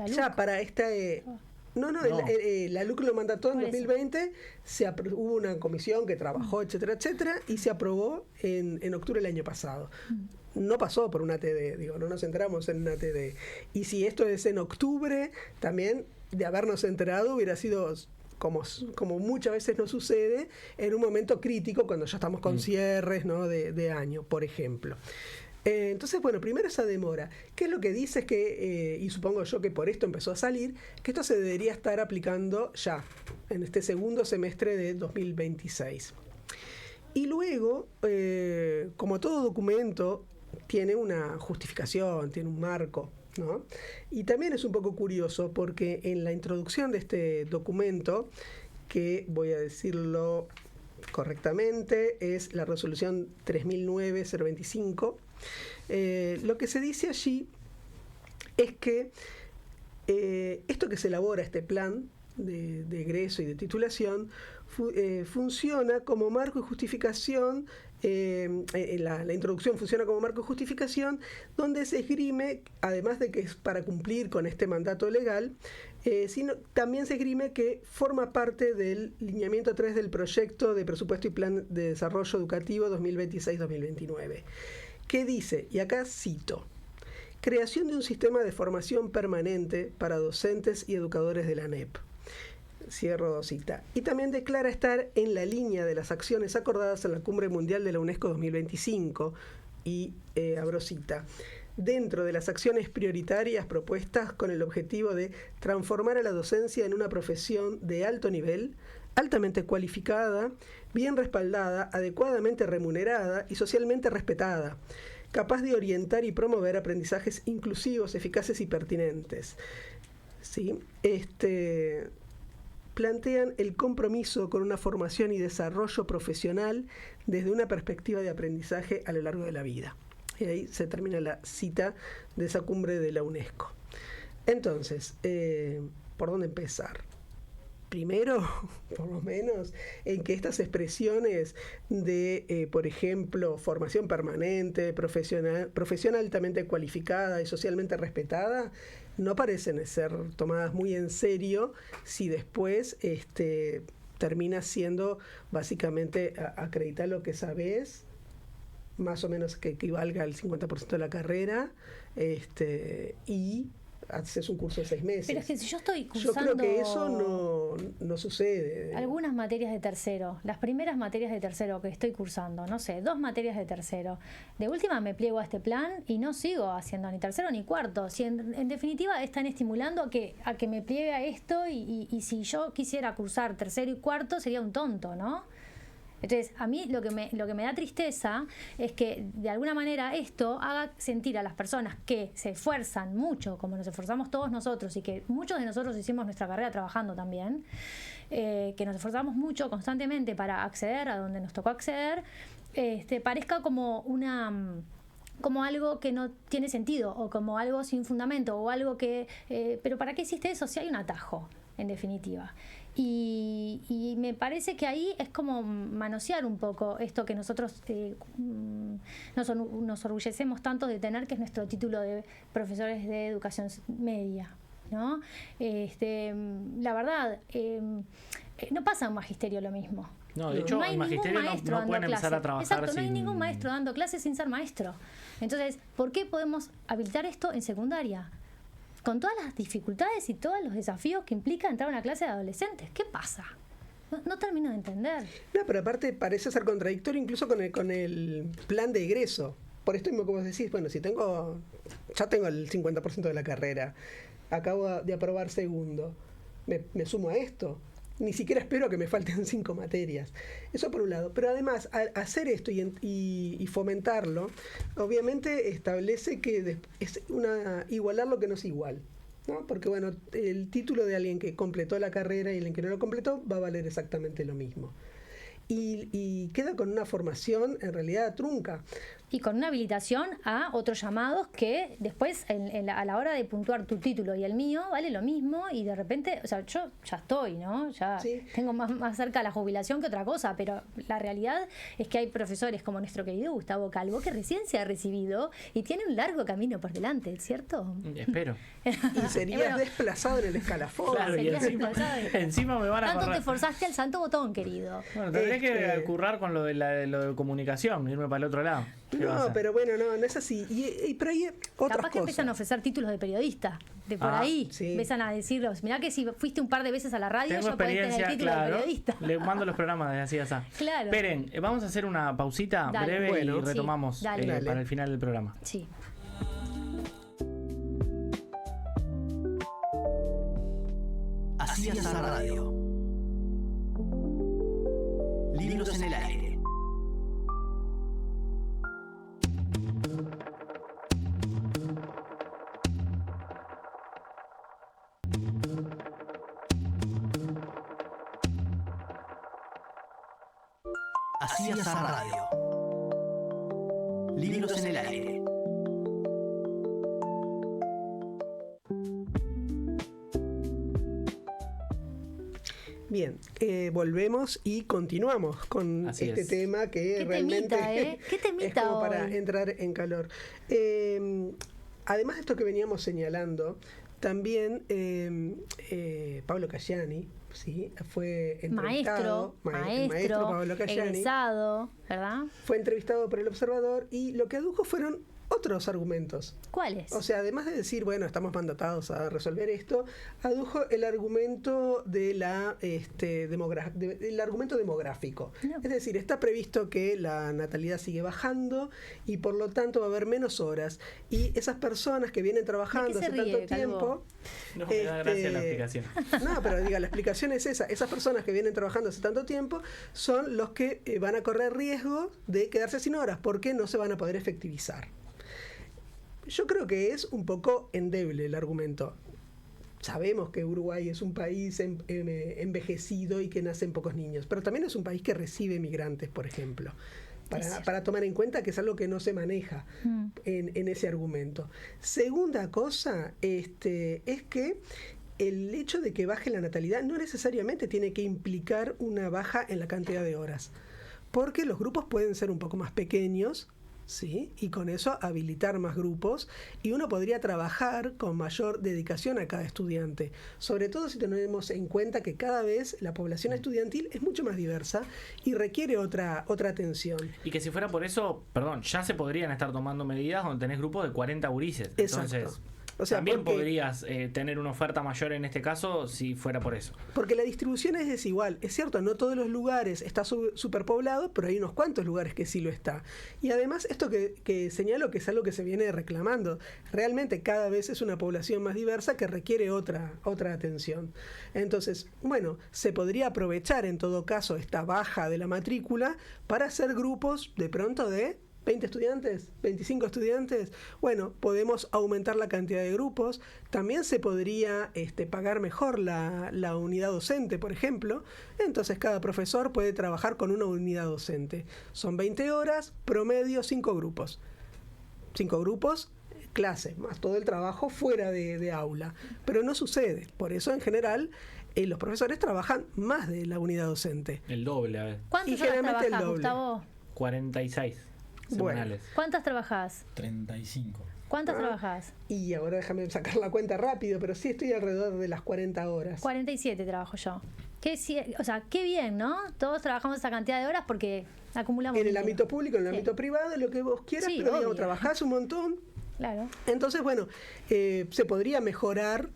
ya para la LUC lo mandató en 2020, hubo una comisión que trabajó, etcétera, etcétera, y se aprobó en octubre del año pasado. No pasó por una ATD, no nos enteramos en una ATD. Y si esto es en octubre, también de habernos enterado hubiera sido, como muchas veces nos sucede, en un momento crítico cuando ya estamos con cierres, ¿no? de año, por ejemplo. Entonces, bueno, primero esa demora. ¿Qué es lo que dice? Es que, y supongo yo que por esto empezó a salir, que esto se debería estar aplicando ya, en este segundo semestre de 2026. Y luego, como todo documento, tiene una justificación, tiene un marco, ¿no? Y también es un poco curioso porque en la introducción de este documento, que voy a decirlo correctamente, es la resolución 3009-025, lo que se dice allí es que esto que se elabora, este plan de egreso y de titulación, funciona como marco y justificación. La introducción funciona como marco de justificación, donde se esgrime, además de que es para cumplir con este mandato legal, sino también se esgrime que forma parte del lineamiento 3 del proyecto de presupuesto y plan de desarrollo educativo 2026-2029, que dice, y acá cito: creación de un sistema de formación permanente para docentes y educadores de la ANEP. Cierro cita. Y también declara estar en la línea de las acciones acordadas en la Cumbre Mundial de la UNESCO 2025 y, abro cita, dentro de las acciones prioritarias propuestas con el objetivo de transformar a la docencia en una profesión de alto nivel, altamente cualificada, bien respaldada, adecuadamente remunerada y socialmente respetada, capaz de orientar y promover aprendizajes inclusivos, eficaces y pertinentes. ¿Sí? Plantean el compromiso con una formación y desarrollo profesional desde una perspectiva de aprendizaje a lo largo de la vida. Y ahí se termina la cita de esa cumbre de la UNESCO. Entonces, ¿por dónde empezar? Primero, por lo menos, en que estas expresiones de, por ejemplo, formación permanente, profesión altamente cualificada y socialmente respetada, no parecen ser tomadas muy en serio si después termina siendo básicamente acreditar lo que sabes, más o menos que equivalga al 50% de la carrera, y haces un curso de 6 meses. Pero es que si yo estoy cursando... Yo creo que eso no sucede. Algunas materias de tercero, las primeras materias de tercero que estoy cursando, no sé, 2 materias de tercero. De última me pliego a este plan y no sigo haciendo ni tercero ni cuarto. Si en definitiva están estimulando a que me pliegue a esto y si yo quisiera cursar tercero y cuarto sería un tonto, ¿no? Entonces, a mí lo que me da tristeza es que de alguna manera esto haga sentir a las personas que se esfuerzan mucho, como nos esforzamos todos nosotros, y que muchos de nosotros hicimos nuestra carrera trabajando también, que nos esforzamos mucho constantemente para acceder a donde nos tocó acceder, parezca como algo que no tiene sentido, o como algo sin fundamento, o algo que... pero ¿para qué hiciste eso si hay un atajo, en definitiva? Y me parece que ahí es como manosear un poco esto que nosotros nos orgullecemos tanto de tener, que es nuestro título de profesores de educación media, ¿no? La verdad, no pasa en magisterio lo mismo. No, de hecho, no hay en magisterio ningún maestro no pueden dando empezar clase. a trabajar. Exacto, no hay ningún maestro dando clases sin ser maestro. Entonces, ¿por qué podemos habilitar esto en secundaria? con todas las dificultades y todos los desafíos que implica entrar a una clase de adolescentes. ¿Qué pasa? No termino de entender. No, pero aparte parece ser contradictorio incluso con el plan de egreso. Por esto mismo que vos decís, bueno, si ya tengo el 50% de la carrera, acabo de aprobar segundo, me sumo a esto. Ni siquiera espero que me falten 5 materias. Eso por un lado. Pero además, al hacer esto y fomentarlo, obviamente establece que es igualar lo que no es igual, ¿no? Porque bueno, el título de alguien que completó la carrera y alguien que no lo completó va a valer exactamente lo mismo. Y queda con una formación en realidad trunca. Y con una habilitación a otros llamados que después, a la hora de puntuar tu título y el mío, vale lo mismo y de repente, o sea, yo ya estoy, ¿no? Ya Sí. tengo más cerca la jubilación que otra cosa, pero la realidad es que hay profesores como nuestro querido Gustavo Calvo que recién se ha recibido y tiene un largo camino por delante, ¿cierto? Espero. Y serías Bueno, desplazado en el escalafón. Claro, y serías encima, desplazado. encima me van a Tanto correr. te forzaste al santo botón, querido. Bueno, tendré que currar con lo de comunicación, irme para el otro lado. ¿Qué va a No, hacer? pero bueno, no es así. Pero hay otras Capaz que empiezan a cosas. ofrecer títulos de periodista. De por ahí sí. empiezan a decirlos. Mirá que si fuiste un par de veces a la radio, Tengo ya podés tener el experiencia, título de claro. periodista. Le mando los programas de así a así. Claro. Esperen, vamos a hacer una pausita Dale. breve Bueno. y retomamos Sí, dale. Dale. para el final del programa. Sí. Así Azar Radio. Libros en el aire. Así Azar Radio. Libros en el aire. Bien, volvemos y continuamos con Así este es. tema que Qué realmente temita, ¿eh? Qué temita es como para hoy. entrar en calor. Además de esto que veníamos señalando, también Pablo Cayani, ¿sí? Fue entrevistado. Maestro, Pablo Cayani egresado, ¿verdad? fue entrevistado por El Observador y lo que adujo fueron otros argumentos. ¿Cuáles? O sea, además de decir, bueno, estamos mandatados a resolver esto, adujo el argumento de el argumento demográfico. No. Es decir, está previsto que la natalidad sigue bajando y por lo tanto va a haber menos horas. Y esas personas que vienen trabajando ¿De qué hace se ríe, tanto tiempo... Calvo? No, me da gracia la explicación. No, pero diga, la explicación es esa. Esas personas que vienen trabajando hace tanto tiempo son los que van a correr riesgo de quedarse sin horas porque no se van a poder efectivizar. Yo creo que es un poco endeble el argumento. Sabemos que Uruguay es un país envejecido y que nacen pocos niños, pero también es un país que recibe migrantes, por ejemplo, para tomar en cuenta que es algo que no se maneja en ese argumento. Segunda cosa es que el hecho de que baje la natalidad no necesariamente tiene que implicar una baja en la cantidad de horas, porque los grupos pueden ser un poco más pequeños, ¿sí? Y con eso habilitar más grupos y uno podría trabajar con mayor dedicación a cada estudiante, sobre todo si tenemos en cuenta que cada vez la población estudiantil es mucho más diversa y requiere otra atención. Y que si fuera por eso, perdón, ya se podrían estar tomando medidas donde tenés grupos de 40 gurises. Exacto. Entonces, O sea, también porque- podrías tener una oferta mayor en este caso si fuera por eso. Porque la distribución es desigual. Es cierto, no todos los lugares está superpoblado, pero hay unos cuantos lugares que sí lo está. Y además, esto que señalo que es algo que se viene reclamando. Realmente cada vez es una población más diversa que requiere otra atención. Entonces, bueno, se podría aprovechar en todo caso esta baja de la matrícula para hacer grupos de pronto de 20 estudiantes, 25 estudiantes. Bueno, podemos aumentar la cantidad de grupos. También se podría pagar mejor la unidad docente, por ejemplo. Entonces cada profesor puede trabajar con una unidad docente. Son 20 horas, promedio 5 grupos. 5 grupos, clase, más todo el trabajo fuera de aula. Pero no sucede. Por eso, en general, los profesores trabajan más de la unidad docente. El doble, a ver. ¿Cuántas y horas generalmente el trabajas, doble. Gustavo? 46 Bueno. semanales. ¿Cuántas trabajás? 35. ¿Cuántas trabajás? Y ahora déjame sacar la cuenta rápido, pero sí estoy alrededor de las 40 horas. 47 trabajo yo. O sea, qué bien, ¿no? Todos trabajamos esa cantidad de horas porque acumulamos En el dinero. ámbito público, en el Sí. ámbito privado, lo que vos quieras, Sí, pero digamos, obvio. trabajás un montón Claro. Entonces, bueno, se podría mejorar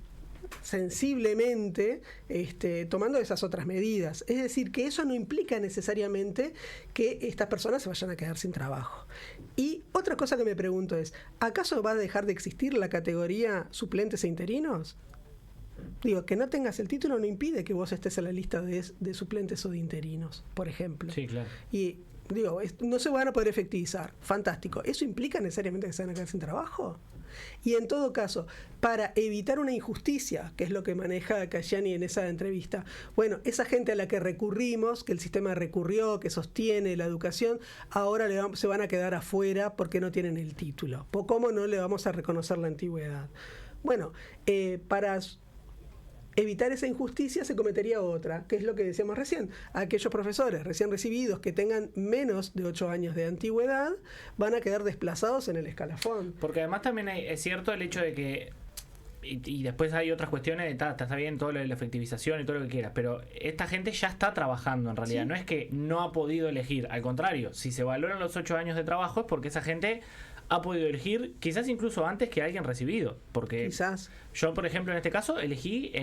sensiblemente tomando esas otras medidas. Es decir, que eso no implica necesariamente que estas personas se vayan a quedar sin trabajo. Y otra cosa que me pregunto es, ¿acaso va a dejar de existir la categoría suplentes e interinos? Digo, que no tengas el título no impide que vos estés en la lista de suplentes o de interinos, por ejemplo. Sí, claro. Y digo, no se van a poder efectivizar. Fantástico. ¿Eso implica necesariamente que se van a quedar sin trabajo? Y en todo caso, para evitar una injusticia, que es lo que maneja Cayani en esa entrevista, bueno, esa gente a la que recurrimos, que el sistema recurrió, que sostiene la educación, ahora se van a quedar afuera porque no tienen el título. ¿Cómo no le vamos a reconocer la antigüedad? Bueno, para evitar esa injusticia se cometería otra, que es lo que decíamos recién. Aquellos profesores recién recibidos que tengan menos de 8 años de antigüedad van a quedar desplazados en el escalafón. Porque además también es cierto el hecho de que, y después hay otras cuestiones, está bien todo lo de la efectivización y todo lo que quieras, pero esta gente ya está trabajando en realidad, ¿sí? No es que no ha podido elegir, al contrario, si se valoran los 8 años de trabajo es porque esa gente ha podido elegir quizás incluso antes que alguien recibido, porque quizás yo, por ejemplo, en este caso elegí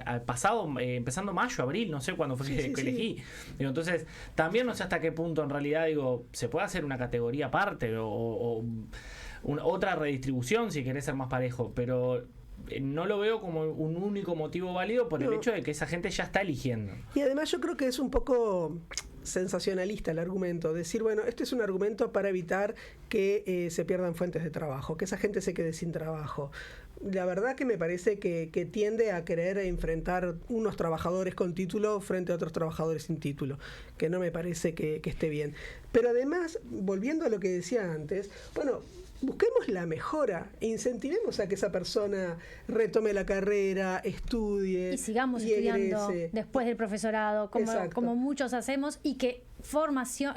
al pasado, empezando mayo, abril, no sé cuándo fue que elegí. Digo, entonces también no sé hasta qué punto en realidad se puede hacer una categoría aparte o otra redistribución si querés ser más parejo, pero no lo veo como un único motivo válido por el hecho de que esa gente ya está eligiendo. Y además yo creo que es un poco sensacionalista el argumento, decir, bueno, este es un argumento para evitar que se pierdan fuentes de trabajo, que esa gente se quede sin trabajo. La verdad que me parece que tiende a querer enfrentar unos trabajadores con título frente a otros trabajadores sin título, que no me parece que esté bien. Pero además, volviendo a lo que decía antes, bueno, busquemos la mejora e incentivemos a que esa persona retome la carrera, estudie y sigamos estudiando después del profesorado, como muchos hacemos, y que formación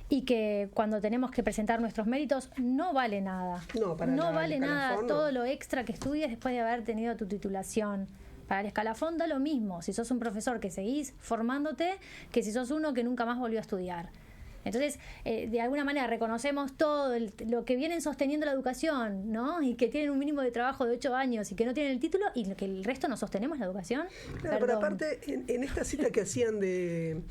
y que cuando tenemos que presentar nuestros méritos no vale nada. No vale nada todo lo extra que estudies después de haber tenido tu titulación. Para el escalafón da lo mismo si sos un profesor que seguís formándote que si sos uno que nunca más volvió a estudiar. Entonces, de alguna manera reconocemos todo lo que vienen sosteniendo la educación, ¿no? Y que tienen un mínimo de trabajo de 8 años y que no tienen el título y que el resto no sostenemos la educación. Claro, pero aparte, en esta cita que hacían de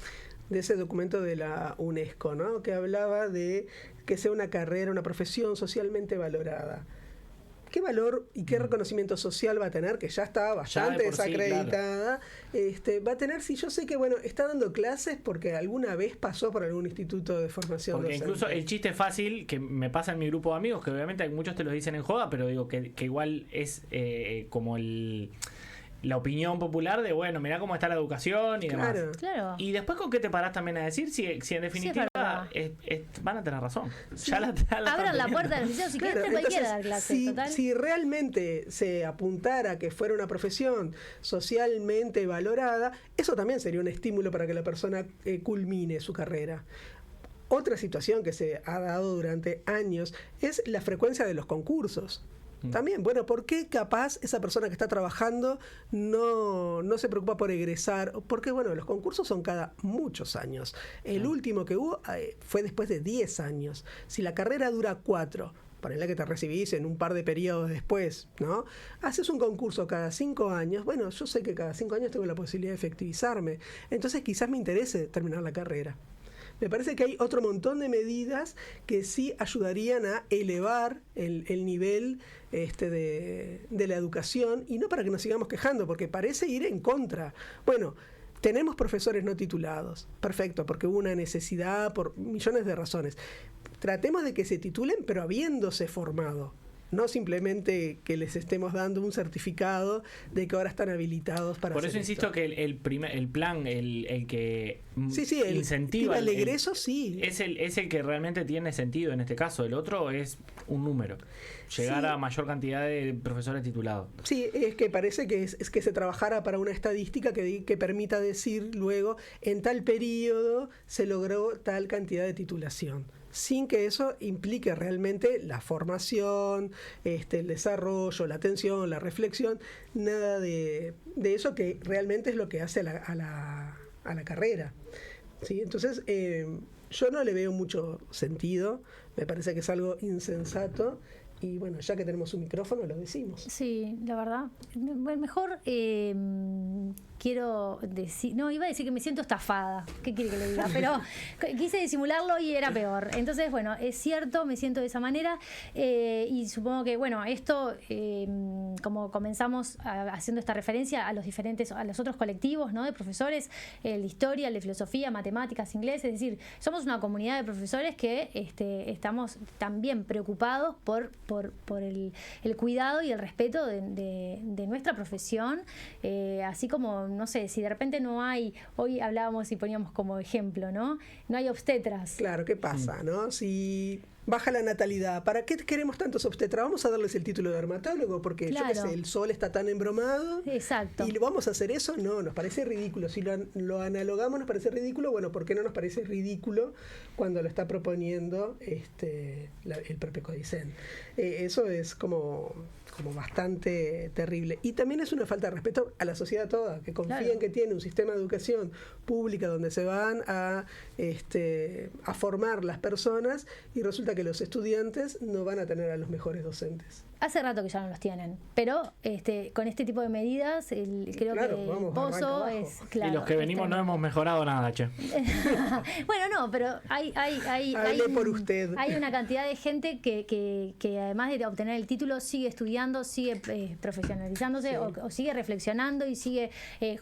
ese documento de la UNESCO, ¿no? Que hablaba de que sea una carrera, una profesión socialmente valorada. ¿Qué valor y qué reconocimiento social va a tener? Que ya está bastante desacreditada. Sí, claro. Va a tener, si yo sé que, bueno, está dando clases porque alguna vez pasó por algún instituto de formación porque docente. Incluso el chiste fácil que me pasa en mi grupo de amigos, que obviamente muchos te lo dicen en joda, pero digo que igual es como la opinión popular de, bueno, mirá cómo está la educación y demás. Claro. Y después, ¿con qué te parás también a decir si en definitiva van a tener razón? Sí. Ya abran la puerta del liceo si quieren cualquiera dar clases. Si realmente se apuntara a que fuera una profesión socialmente valorada, eso también sería un estímulo para que la persona culmine su carrera. Otra situación que se ha dado durante años es la frecuencia de los concursos. También, bueno, ¿por qué capaz esa persona que está trabajando no se preocupa por egresar? Porque, bueno, los concursos son cada muchos años. El último que hubo fue después de 10 años. Si la carrera dura 4, para la que te recibís en un par de periodos después, ¿no? Haces un concurso cada 5 años. Bueno, yo sé que cada 5 años tengo la posibilidad de efectivizarme. Entonces quizás me interese terminar la carrera. Me parece que hay otro montón de medidas que sí ayudarían a elevar el nivel de la educación, y no para que nos sigamos quejando, porque parece ir en contra. Bueno, tenemos profesores no titulados, perfecto, porque hubo una necesidad por millones de razones. Tratemos de que se titulen, pero habiéndose formado. No simplemente que les estemos dando un certificado de que ahora están habilitados para hacer. Por eso insisto que el plan, el que incentiva el egreso, es el que realmente tiene sentido en este caso. El otro es un número. Llegar a mayor cantidad de profesores titulados. Sí, es que parece que es que se trabajara para una estadística que permita decir luego, en tal periodo se logró tal cantidad de titulación, sin que eso implique realmente la formación, el desarrollo, la atención, la reflexión, nada de eso que realmente es lo que hace a la carrera. ¿Sí? Entonces, yo no le veo mucho sentido, me parece que es algo insensato, Y bueno, ya que tenemos un micrófono, lo decimos. Sí, la verdad. Mejor quiero decir... No, iba a decir que me siento estafada. ¿Qué quiere que le diga? Pero quise disimularlo y era peor. Entonces, bueno, es cierto, me siento de esa manera. Y supongo que, bueno, esto, como comenzamos haciendo esta referencia a los otros colectivos, ¿no? De profesores, el de historia, el de filosofía, matemáticas, inglés. Es decir, somos una comunidad de profesores que estamos también preocupados por el cuidado y el respeto de nuestra profesión, así como, no sé, si de repente no hay, hoy hablábamos y poníamos como ejemplo, ¿no? No hay obstetras. Claro, ¿qué pasa, no? Si baja la natalidad, ¿para qué queremos tantos obstetras? Vamos a darles el título de dermatólogo porque claro. Yo qué sé, el sol está tan embromado. Exacto. ¿Y vamos a hacer eso? No, nos parece ridículo. Si lo analogamos nos parece ridículo, bueno, ¿por qué no nos parece ridículo cuando lo está proponiendo el propio Codicen? Eso es como bastante terrible. Y también es una falta de respeto a la sociedad toda, que confía en que tiene un sistema de educación pública donde se van a formar las personas y resulta que los estudiantes no van a tener a los mejores docentes. Hace rato que ya no los tienen, pero con este tipo de medidas creo que el pozo es claro. Y los que venimos no hemos mejorado nada, che. Bueno, no, pero hay por usted. Hay una cantidad de gente que además de obtener el título sigue estudiando, sigue profesionalizándose, sí. o sigue reflexionando y sigue,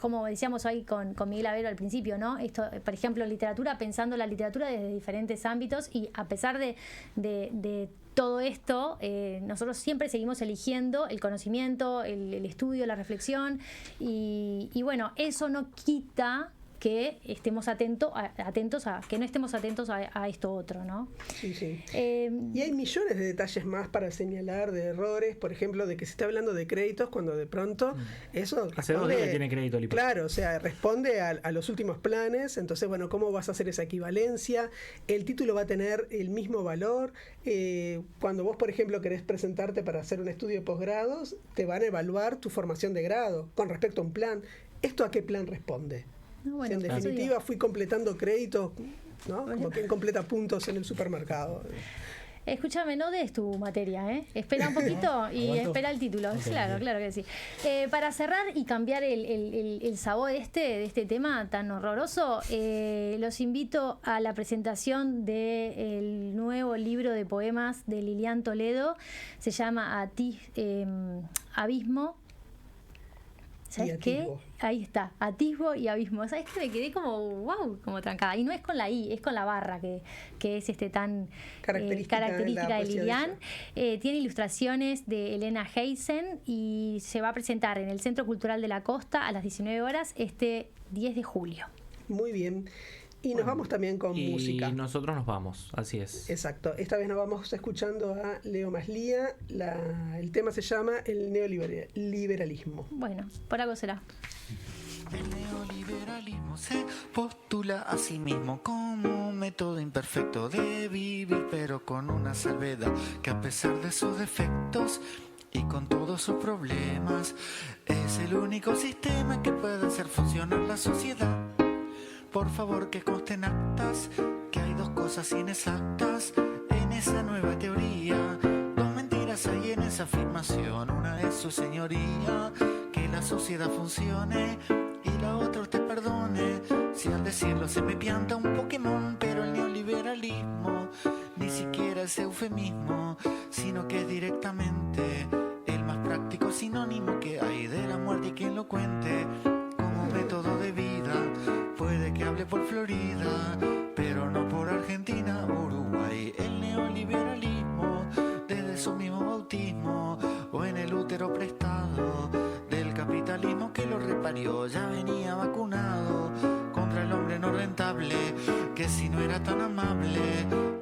como decíamos hoy con Miguel Avero al principio, ¿no? Esto, por ejemplo, literatura, pensando la literatura desde diferentes ámbitos y a pesar de todo esto, nosotros siempre seguimos eligiendo el conocimiento, el estudio, la reflexión y bueno, eso no quita que estemos atentos a que no estemos atentos a esto otro, ¿no? Sí, sí. Y hay millones de detalles más para señalar de errores, por ejemplo, de que se está hablando de créditos cuando de pronto eso hace 2 días que tiene crédito, Lipa. Claro, o sea, responde a los últimos planes. Entonces, bueno, ¿cómo vas a hacer esa equivalencia? El título va a tener el mismo valor. Cuando vos, por ejemplo, querés presentarte para hacer un estudio de posgrados, te van a evaluar tu formación de grado con respecto a un plan. ¿Esto a qué plan responde? Bueno, en definitiva fui completando créditos, ¿no? Como quien completa puntos en el supermercado. Escúchame, no des tu materia, ¿eh? Espera un poquito y espera el título. Okay, claro que sí. Para cerrar y cambiar el sabor de este tema tan horroroso, los invito a la presentación del nuevo libro de poemas de Lilian Toledo. Se llama Abismo. ¿Sabes qué? Ahí está, atisbo y abismo. ¿Sabes qué? Me quedé como, wow, como trancada. Y no es con la I, es con la barra, que es tan característica de Lilian. Tiene ilustraciones de Elena Heisen y se va a presentar en el Centro Cultural de la Costa a las 19 horas este 10 de julio. Muy bien. Y nos vamos también con música. Y nosotros nos vamos, así es. Exacto. Esta vez nos vamos escuchando a Leo Maslía. El tema se llama el neoliberalismo. Bueno, por algo será. El neoliberalismo se postula a sí mismo como un método imperfecto de vivir, pero con una salvedad, que a pesar de sus defectos y con todos sus problemas, es el único sistema que puede hacer funcionar la sociedad. Por favor, que consten actas que hay 2 cosas inexactas en esa nueva teoría. 2 mentiras hay en esa afirmación. Una es su señoría, que la sociedad funcione, y la otra usted perdone si al decirlo se me pianta un Pokémon. Pero el neoliberalismo ni siquiera es eufemismo, sino que es directamente el más práctico sinónimo que hay de la muerte, y quien lo cuente como método de vida puede que hable por Florida, pero no por Argentina, Uruguay. El neoliberalismo, desde su mismo bautismo o en el útero prestado del capitalismo que lo reparió, ya venía vacunado contra el hombre no rentable, que si no era tan amable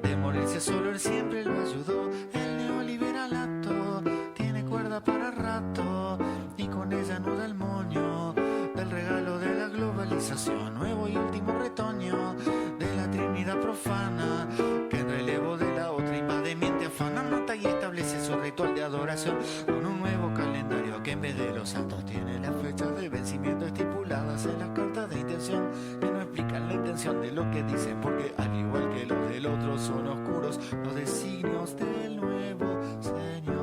de morirse solo, él siempre lo ayudó. El neoliberalato tiene cuerda para rato y con ella no da el moño del regalo de la globalización, nuevo y último retoño de la Trinidad profana, que en relevo de la otra invade, miente, afana, nota y establece su ritual de adoración con un nuevo calendario que en vez de los santos tiene las fechas de vencimiento estipuladas en las cartas de intención, que no explican la intención de lo que dicen, porque al igual que los del otro son oscuros los designios del nuevo Señor.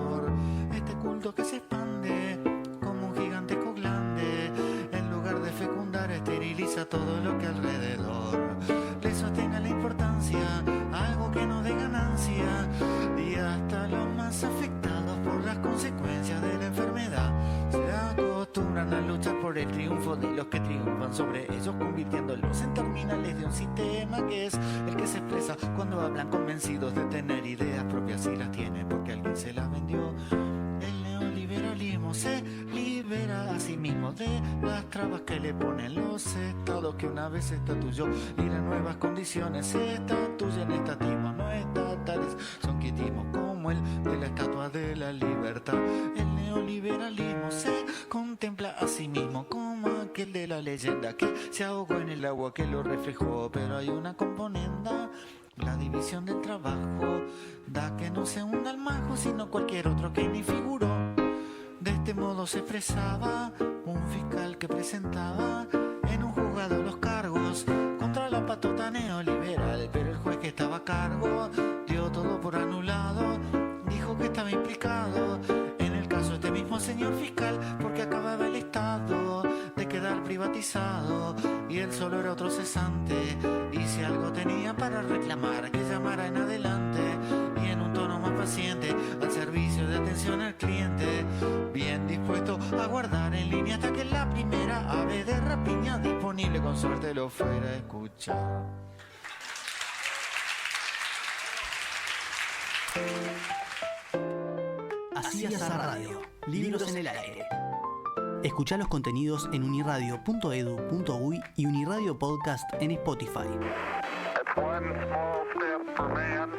todo lo que alrededor le sostiene la importancia, algo que no dé ganancia, y hasta los más afectados por las consecuencias de la enfermedad se acostumbran a luchar por el triunfo de los que triunfan sobre ellos, convirtiéndolos en terminales de un sistema que es el que se expresa cuando hablan convencidos de tener ideas propias y las tienen porque alguien se las vendió. El neoliberalismo se libera a sí mismo de las trabas que le ponen los estados que una vez estatuyó, y las nuevas condiciones se estatuyen estatismos no estatales, son quietismos como el de la estatua de la libertad. El neoliberalismo se contempla a sí mismo como aquel de la leyenda que se ahogó en el agua que lo reflejó, pero hay una componenda: la división del trabajo da que no sea un almajo, sino cualquier otro que ni figuró. De este modo se expresaba un fiscal que presentaba en un juzgado los cargos contra la patota neoliberal, pero el juez que estaba a cargo dio todo por anulado, dijo que estaba implicado en el caso este mismo señor fiscal, porque acababa el Estado de quedar privatizado y él solo era otro cesante, y si algo tenía para reclamar que llamara en adelante, y en un tono más paciente al servicio de atención al cliente, bien dispuesto a guardar en línea hasta que la primera ave de rapiña disponible con suerte lo fuera a escuchar. Así es radio. Libros en el aire. Escuchá los contenidos en uniradio.edu.uy y Uniradio Podcast en Spotify. It's one small step for man.